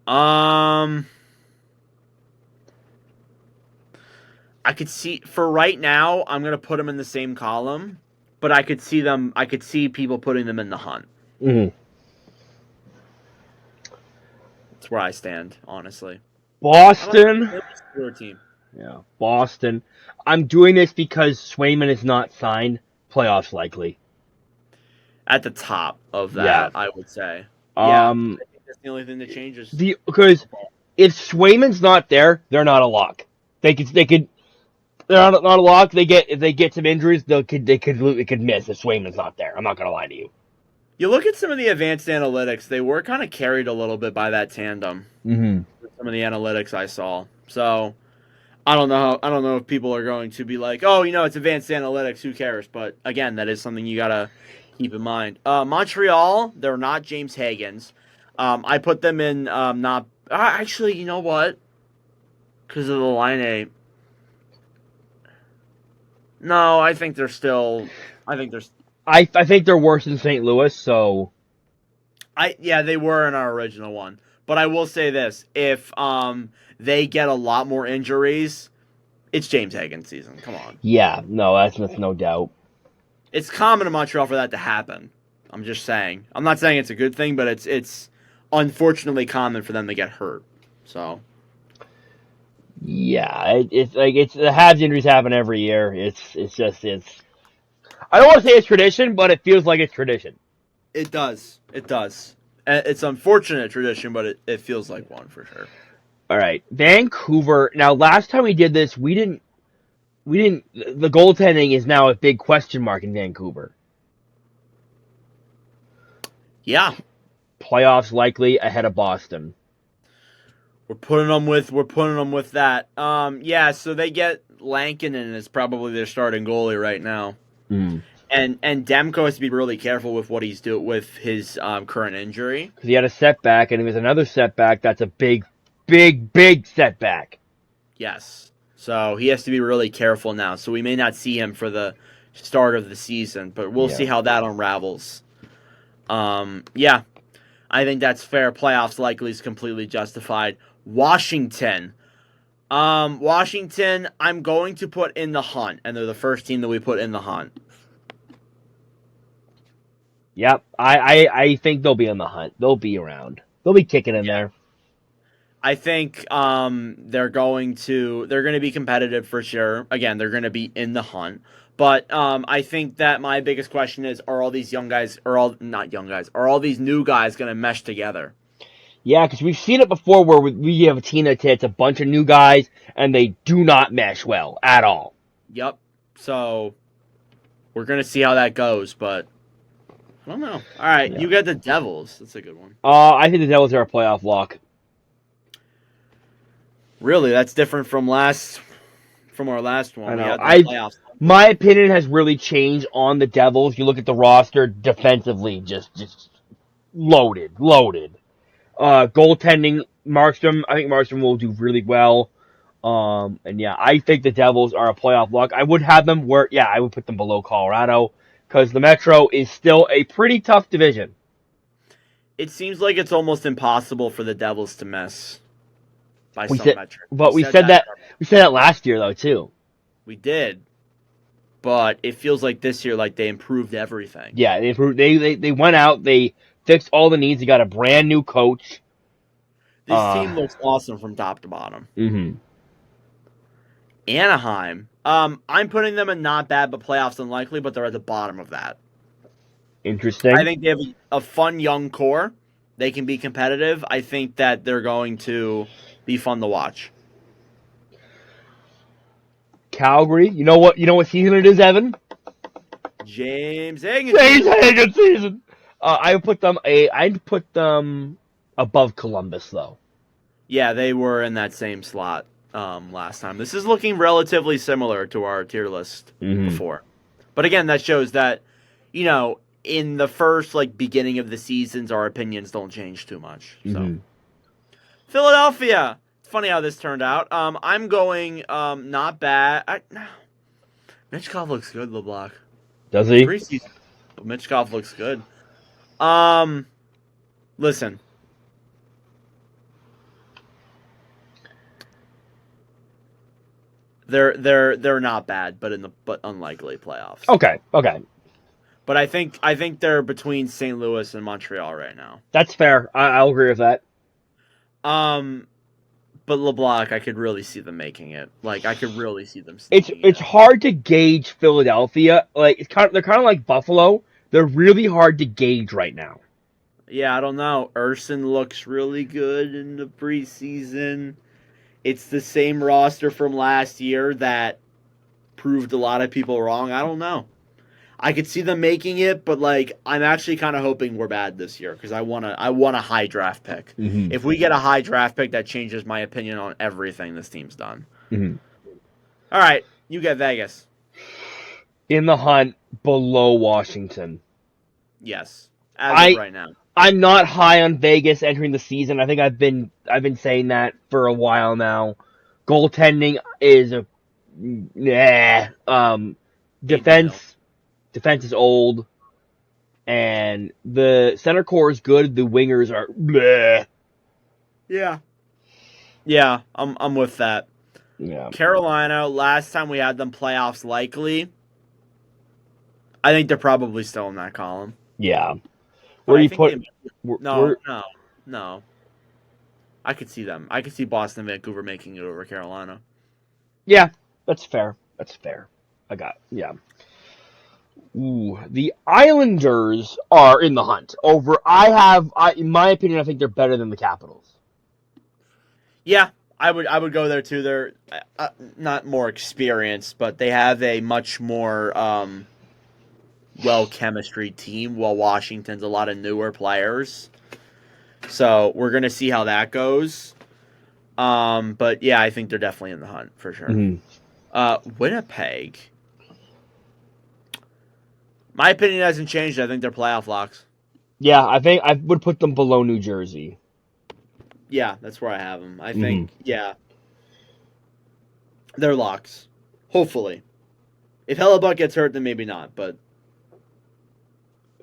S1: I could see for right now. I'm gonna put them in the same column, but I could see them. I could see people putting them in the hunt.
S2: Mm-hmm.
S1: That's where I stand, honestly.
S2: Boston.
S1: Your team.
S2: Yeah, Boston. I'm doing this because Swayman is not signed. Playoffs likely.
S1: At the top of that,
S2: Yeah.
S1: I would say.
S2: Yeah.
S1: I think that's the only thing that changes.
S2: Because if Swayman's not there, they're not a lock. They're not a lock. If they get some injuries, they could miss if Swayman's not there. I'm not gonna lie to you.
S1: You look at some of the advanced analytics; they were kind of carried a little bit by that tandem.
S2: Mm-hmm.
S1: Some of the analytics I saw, so I don't know. I don't know if people are going to be like, "Oh, it's advanced analytics. Who cares?" But again, that is something you gotta keep in mind. Montreal, they're not James Hagen's. I put them in not. Actually, you know what? Because of the line A. No, I think they're still. I think there's.
S2: I think they're worse than St. Louis. So.
S1: They were in our original one, but I will say this: if they get a lot more injuries, it's James Hagen's season. Come on.
S2: Yeah, no, that's no doubt.
S1: It's common in Montreal for that to happen. I'm just saying. I'm not saying it's a good thing, but it's unfortunately common for them to get hurt. So.
S2: Yeah, the Habs injuries happen every year. It's I don't want to say it's tradition, but it feels like it's tradition.
S1: It does. It does. It's unfortunate tradition, but it feels like one for sure.
S2: All right, Vancouver. Now, last time we did this, we didn't. The goaltending is now a big question mark in Vancouver.
S1: Yeah.
S2: Playoffs likely ahead of Boston.
S1: We're putting them with that. So they get Lankinen as probably their starting goalie right now.
S2: Mm.
S1: And Demko has to be really careful with what he's doing with his current injury.
S2: Because he had a setback, and there's another setback that's a big setback. Yes.
S1: So he has to be really careful now. So we may not see him for the start of the season, but we'll see how that unravels. I think that's fair. Playoffs likely is completely justified. Washington, I'm going to put in the hunt, and they're the first team that we put in the hunt.
S2: Yep, I think they'll be in the hunt. They'll be around. They'll be kicking in there.
S1: I think they're going to be competitive for sure. Again, they're going to be in the hunt. But I think that my biggest question is: are all these young guys, are all these new guys going to mesh together?
S2: Yeah, because we've seen it before where we have a team that hits a bunch of new guys and they do not mesh well at all.
S1: Yep. So we're going to see how that goes, but I don't know. All right, You got the Devils. That's a good one.
S2: I think the Devils are a playoff lock.
S1: Really? That's different from our last one.
S2: I know. My opinion has really changed on the Devils. You look at the roster defensively, just loaded. Goaltending, Markstrom. I think Markstrom will do really well. I think the Devils are a playoff lock. I would have them I would put them below Colorado because the Metro is still a pretty tough division.
S1: It seems like it's almost impossible for the Devils to miss by some metric.
S2: But we said that last year though too.
S1: We did. But it feels like this year, like they improved everything.
S2: Yeah, they improved. They went out. They fixed all the needs. They got a brand new coach.
S1: This team looks awesome from top to bottom.
S2: Mm-hmm.
S1: Anaheim. I'm putting them in not bad, but playoffs unlikely. But they're at the bottom of that.
S2: Interesting.
S1: I think they have a fun young core. They can be competitive. I think that they're going to be fun to watch. Calgary.
S2: You know what season it is, Evan?
S1: James Hagen
S2: season. I'd put them above Columbus though.
S1: Yeah, they were in that same slot last time. This is looking relatively similar to our tier list before. But again, that shows that, in the first beginning of the seasons, our opinions don't change too much. So Philadelphia. It's funny how this turned out. I'm going not bad. Mitchkov looks good, LeBlanc.
S2: Does he?
S1: Preseason. Mitchkov looks good. Listen. They're not bad, but unlikely playoffs.
S2: Okay.
S1: But I think they're between St. Louis and Montreal right now.
S2: That's fair. I'll agree with that.
S1: But LeBlanc, I could really see them making it. I could really see them.
S2: It's hard to gauge Philadelphia. They're kind of like Buffalo. They're really hard to gauge right now.
S1: Yeah, I don't know. Urson looks really good in the preseason. It's the same roster from last year that proved a lot of people wrong. I don't know. I could see them making it, but I'm actually kind of hoping we're bad this year because I want a high draft pick.
S2: Mm-hmm.
S1: If we get a high draft pick, that changes my opinion on everything this team's done.
S2: Mm-hmm.
S1: All right, you get Vegas.
S2: In the hunt below Washington.
S1: Yes, as of right now.
S2: I'm not high on Vegas entering the season. I think I've been saying that for a while now. Goaltending is defense is old, and the center core is good. The wingers are bleh.
S1: Yeah, I'm with that.
S2: Yeah.
S1: Carolina, last time we had them playoffs likely. I think they're probably still in that column.
S2: Yeah. Where do you put?
S1: No. I could see them. I could see Boston and Vancouver making it over Carolina.
S2: Yeah, that's fair. Yeah. Ooh, the Islanders are in the hunt. In my opinion, I think they're better than the Capitals.
S1: Yeah, I would go there too. They're not more experienced, but they have a much more chemistry team, while Washington's a lot of newer players. So we're going to see how that goes. But yeah, I think they're definitely in the hunt for sure.
S2: Mm-hmm.
S1: Winnipeg. My opinion hasn't changed. I think they're playoff locks.
S2: Yeah, I think I would put them below New Jersey.
S1: Yeah, that's where I have them. I think, they're locks. Hopefully. If Hellebuck gets hurt, then maybe not, but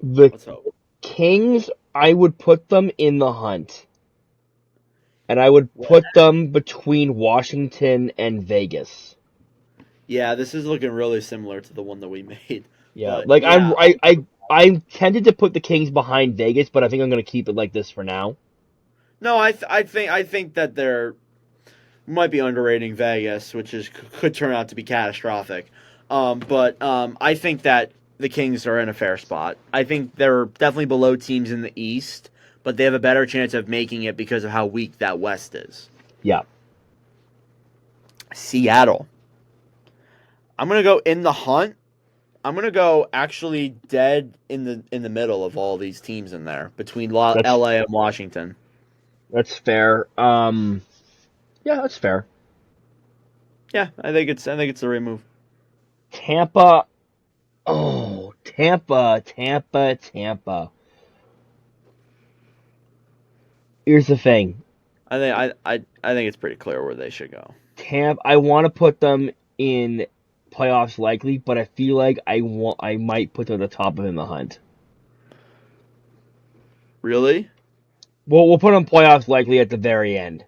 S1: let's hope.
S2: Kings, I would put them in the hunt. And I would put them between Washington and Vegas.
S1: Yeah, this is looking really similar to the one that we made.
S2: Yeah, I'm tempted to put the Kings behind Vegas, but I think I'm going to keep it like this for now.
S1: No, I think that they're might be underrating Vegas, which could turn out to be catastrophic. But I think that the Kings are in a fair spot. I think they're definitely below teams in the East, but they have a better chance of making it because of how weak that West is.
S2: Yeah.
S1: Seattle. I'm gonna go in the hunt. I'm gonna go actually dead in the middle of all these teams in there between LA and Washington.
S2: That's fair. Yeah, that's fair.
S1: Yeah, I think it's the right move.
S2: Tampa. Oh, Tampa. Here's the thing.
S1: I think it's pretty clear where they should go.
S2: I want to put them in playoffs likely, but I feel like I might put them at the top of in the hunt.
S1: Really?
S2: Well, we'll put them playoffs likely at the very end.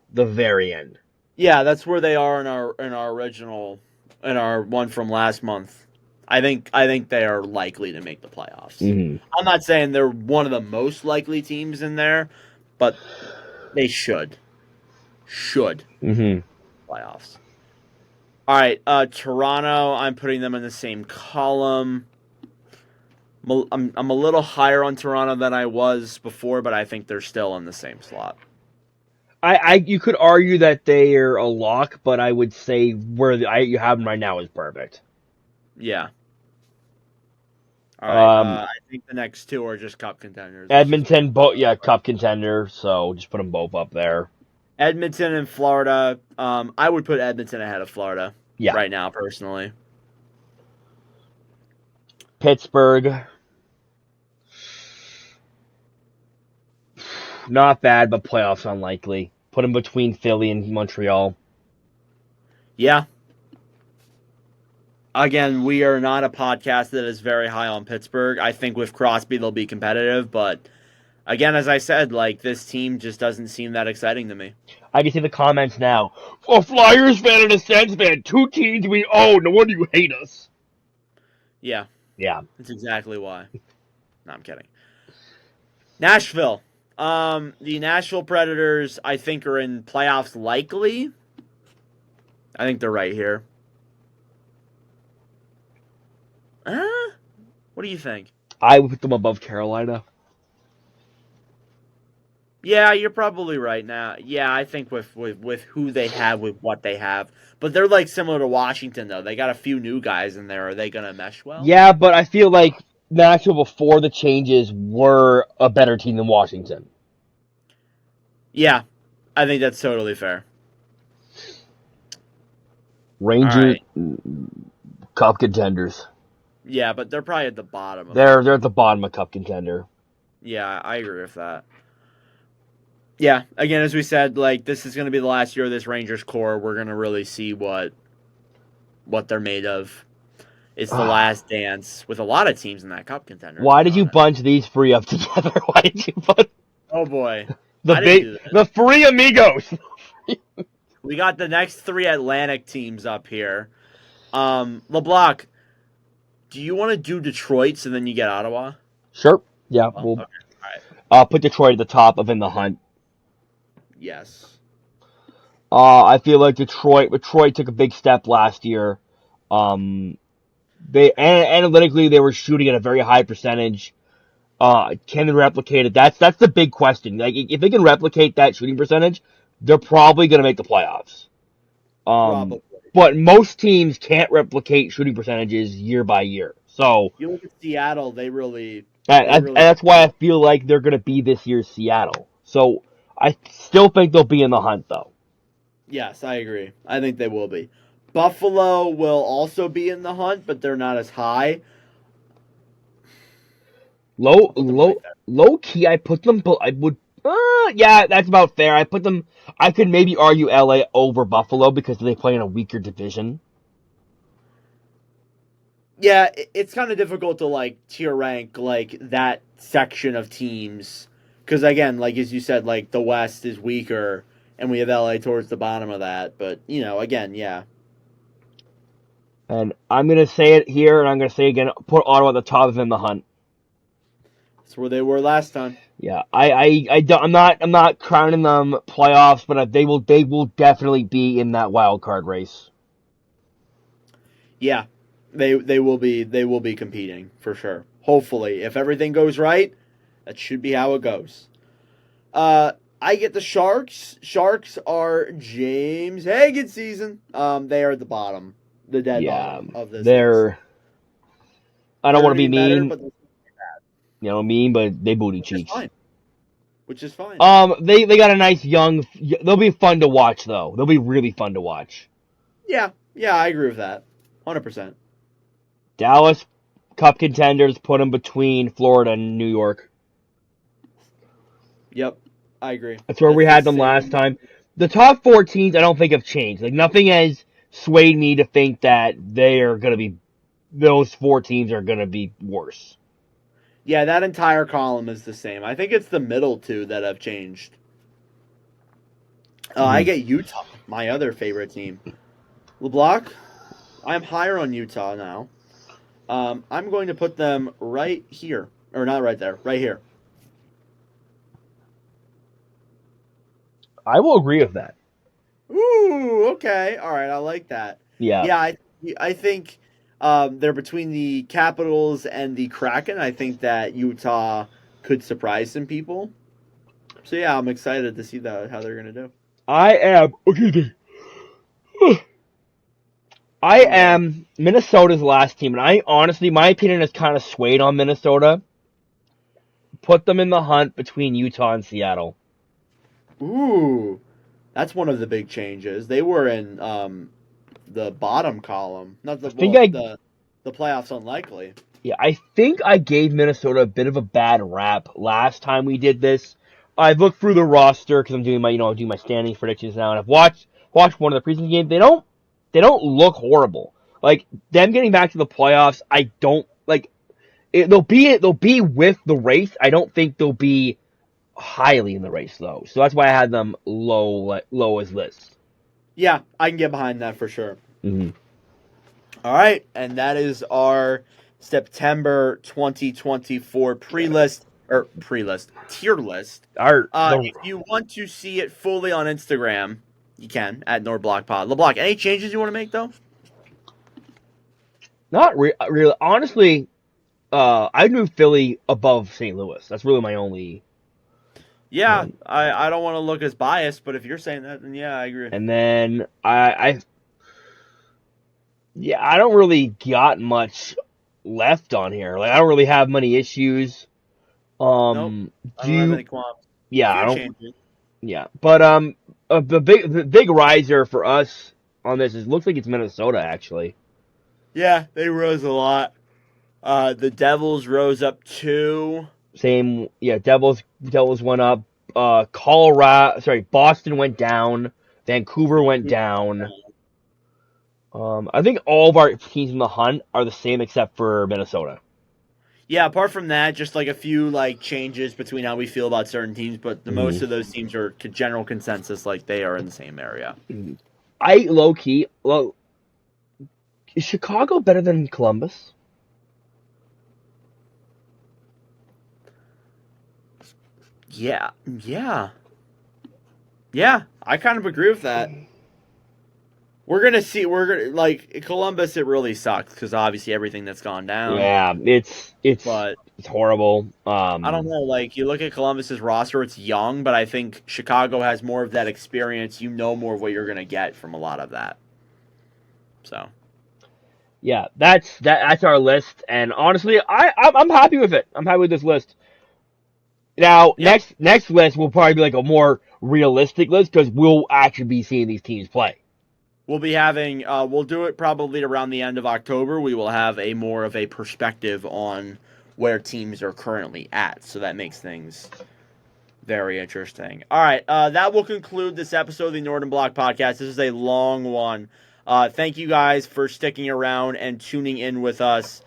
S1: Yeah, that's where they are in our original, in our one from last month. I think they are likely to make the playoffs.
S2: Mm-hmm.
S1: I'm not saying they're one of the most likely teams in there, but they should.
S2: Mm-hmm.
S1: Playoffs. All right, Toronto. I'm putting them in the same column. I'm a little higher on Toronto than I was before, but I think they're still in the same slot.
S2: You could argue that they are a lock, but I would say where you have them right now is perfect.
S1: Yeah. All right. I think the next two are just cup contenders.
S2: Edmonton, cup contender. So just put them both up there.
S1: Edmonton and Florida. I would put Edmonton ahead of Florida
S2: Yeah.
S1: right now, personally.
S2: Pittsburgh. Not bad, but playoffs unlikely. Put them between Philly and Montreal.
S1: Yeah. Again, we are not a podcast that is very high on Pittsburgh. I think with Crosby they'll be competitive, but again, as I said, like this team just doesn't seem that exciting to me.
S2: I can see the comments now. A Flyers fan and a Sens fan, two teams we own. No wonder you hate us.
S1: Yeah.
S2: Yeah.
S1: That's exactly why. No, I'm kidding. Nashville. The Nashville Predators, I think, are in playoffs likely. I think they're right here. What do you think?
S2: I would put them above Carolina.
S1: Yeah, you're probably right now. Yeah, I think with who they have, with what they have. But they're like similar to Washington, though. They got a few new guys in there. Are they going to mesh well?
S2: Yeah, but I feel like Nashville before the changes were a better team than Washington.
S1: Yeah, I think that's totally fair.
S2: Rangers, Cup contenders.
S1: Yeah, but they're probably at the bottom.
S2: They're at the bottom of Cup contender.
S1: Yeah, I agree with that. Yeah, again, as we said, like this is going to be the last year of this Rangers core. We're going to really see what they're made of. It's the last dance with a lot of teams in that Cup contender.
S2: Why did you bunch these three up together? Why did you put?
S1: Oh boy,
S2: the three amigos.
S1: We got the next three Atlantic teams up here. LeBlanc, do you want to do Detroit so then you get Ottawa?
S2: Sure. Yeah.
S1: Oh,
S2: we'll
S1: okay. All right.
S2: I'll put Detroit at the top of in the hunt.
S1: Yes.
S2: I feel like Detroit took a big step last year. They analytically they were shooting at a very high percentage. Can they replicate it? That's the big question. Like if they can replicate that shooting percentage, they're probably going to make the playoffs.
S1: Probably.
S2: But most teams can't replicate shooting percentages year by year. So
S1: you look at Seattle, they really.
S2: That's why I feel like they're going to be this year's Seattle. So I still think they'll be in the hunt, though.
S1: Yes, I agree. I think they will be. Buffalo will also be in the hunt, but they're not as high.
S2: Low key, I put them. I would. Yeah, that's about fair. I put them. I could maybe argue LA over Buffalo because they play in a weaker division.
S1: Yeah, it's kind of difficult to like tier rank like that section of teams because again, like as you said, like the West is weaker and we have LA towards the bottom of that. But again, yeah.
S2: And I'm gonna say it here, and I'm gonna say it again. Put Ottawa at the top of in the hunt.
S1: That's where they were last time.
S2: Yeah, I'm not crowning them playoffs, but they will definitely be in that wild card race.
S1: Yeah, they will be competing for sure. Hopefully, if everything goes right, that should be how it goes. I get the Sharks. Sharks are James Hagan season. They are at the bottom, the dead bottom of this.
S2: I don't want to be mean.
S1: Better,
S2: but they booty cheeks.
S1: Which is fine.
S2: They got a nice young. They'll be fun to watch, though. They'll be really fun to watch.
S1: Yeah, I agree with that. 100%.
S2: Dallas Cup contenders, put them between Florida and New York.
S1: Yep, I agree.
S2: That's where we had them last time. The top 4 teams, I don't think have changed. Like nothing has swayed me to think that they are going to be. Those 4 teams are going to be worse.
S1: Yeah, that entire column is the same. I think it's the middle 2 that have changed. I get Utah, my other favorite team. LeBlanc, I'm higher on Utah now. I'm going to put them right here. Or not right there, right here.
S2: I will agree with that.
S1: Ooh, okay. All right, I like that.
S2: Yeah.
S1: Yeah, I think they're between the Capitals and the Kraken. I think that Utah could surprise some people. So yeah, I'm excited to see how they're going to do.
S2: I am Minnesota's last team, and I honestly, my opinion is kind of swayed on Minnesota. Put them in the hunt between Utah and Seattle.
S1: Ooh. That's one of the big changes. They were in the bottom column. Not the
S2: I think
S1: the playoffs unlikely.
S2: Yeah, I think I gave Minnesota a bit of a bad rap last time we did this. I've looked through the roster because I'm doing my standings predictions now, and I've watched one of the preseason games. They don't look horrible. Like them getting back to the playoffs, I don't like. They'll be with the race. I don't think they'll be highly in the race though. So that's why I had them low as list.
S1: Yeah, I can get behind that for sure.
S2: Mm-hmm.
S1: All right, and that is our September 2024 tier list. If you want to see it fully on Instagram, you can at NordBlockPod. LeBlanc, any changes you want to make though?
S2: Not really. Honestly, I'd move Philly above St. Louis. That's really my only.
S1: Yeah, I don't want to look as biased, but if you're saying that, then yeah, I agree.
S2: And then I don't really got much left on here. Like I don't really have many issues.
S1: Nope, I don't have any qualms.
S2: Yeah, I don't. Changes. Yeah, but the big riser for us on this looks like it's Minnesota actually.
S1: Yeah, they rose a lot. The Devils rose up 2.
S2: Same, yeah. Devils went up. Boston went down. Vancouver went down. I think all of our teams in the hunt are the same except for Minnesota.
S1: Yeah, apart from that, just like a few like changes between how we feel about certain teams, but most of those teams are to general consensus like they are in the same area.
S2: I is Chicago better than Columbus?
S1: Yeah. I kind of agree with that. We're gonna like Columbus. It really sucks because obviously everything that's gone down.
S2: Yeah, it's horrible.
S1: I don't know. Like you look at Columbus's roster, it's young, but I think Chicago has more of that experience. You know more of what you're gonna get from a lot of that. So.
S2: Yeah, that's our list, and honestly, I'm happy with it. I'm happy with this list. Now, next list will probably be like a more realistic list because we'll actually be seeing these teams play.
S1: We'll be having, we'll do it probably around the end of October. We will have a more of a perspective on where teams are currently at. So that makes things very interesting. All right, that will conclude this episode of the Nord and Block podcast. This is a long one. Thank you guys for sticking around and tuning in with us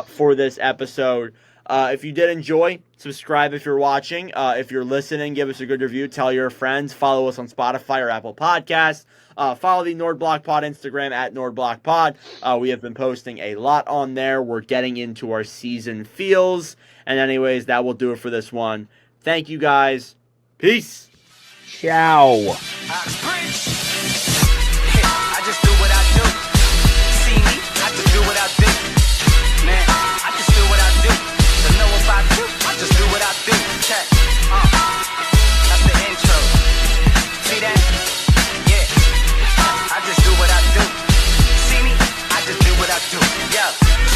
S1: for this episode. If you did enjoy, subscribe if you're watching. If you're listening, give us a good review. Tell your friends. Follow us on Spotify or Apple Podcasts. Follow the NordBlockPod Instagram at NordBlockPod. We have been posting a lot on there. We're getting into our season feels. And anyways, that will do it for this one. Thank you guys. Peace.
S2: Ciao.
S3: I just do what I do. See me? I just do what I do. Man, I just do what I do. To know about you, I just do what I do. Check. That's the intro. See that? Yeah. I just do what I do. See me? I just do what I do. Yo,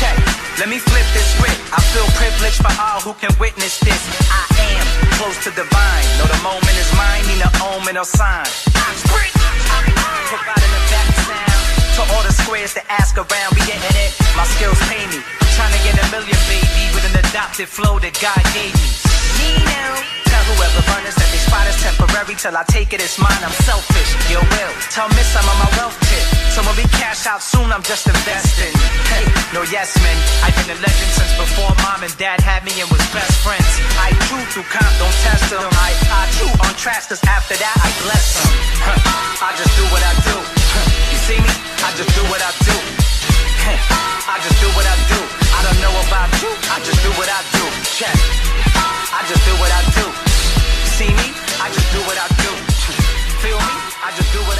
S3: check. Let me flip this script. I feel privileged for all who can witness this. I am close to divine. Know the moment is mine, need no omen or sign. Providing a back sound to all the squares that ask around. We getting it. My skills pay me. Trying to get a million, baby, with an adopted flow that God gave me. Me now. Tell whoever runners that they spot is temporary till I take it as mine. I'm selfish. Yo, will tell Miss I'm on my wealth tip. So when we cash out soon, I'm just investing. Hey, no yes men. I've been a legend since before mom and dad had me and was best friends. I chew through comp, don't test them. I chew on tracks, cause after that I bless them. I just do what I do. You see me? I just do what I do. I just do what I do. I don't know about you. I just do what I do. Check. I just do what I do. See me? I just do what I do. Feel me? I just do what I do.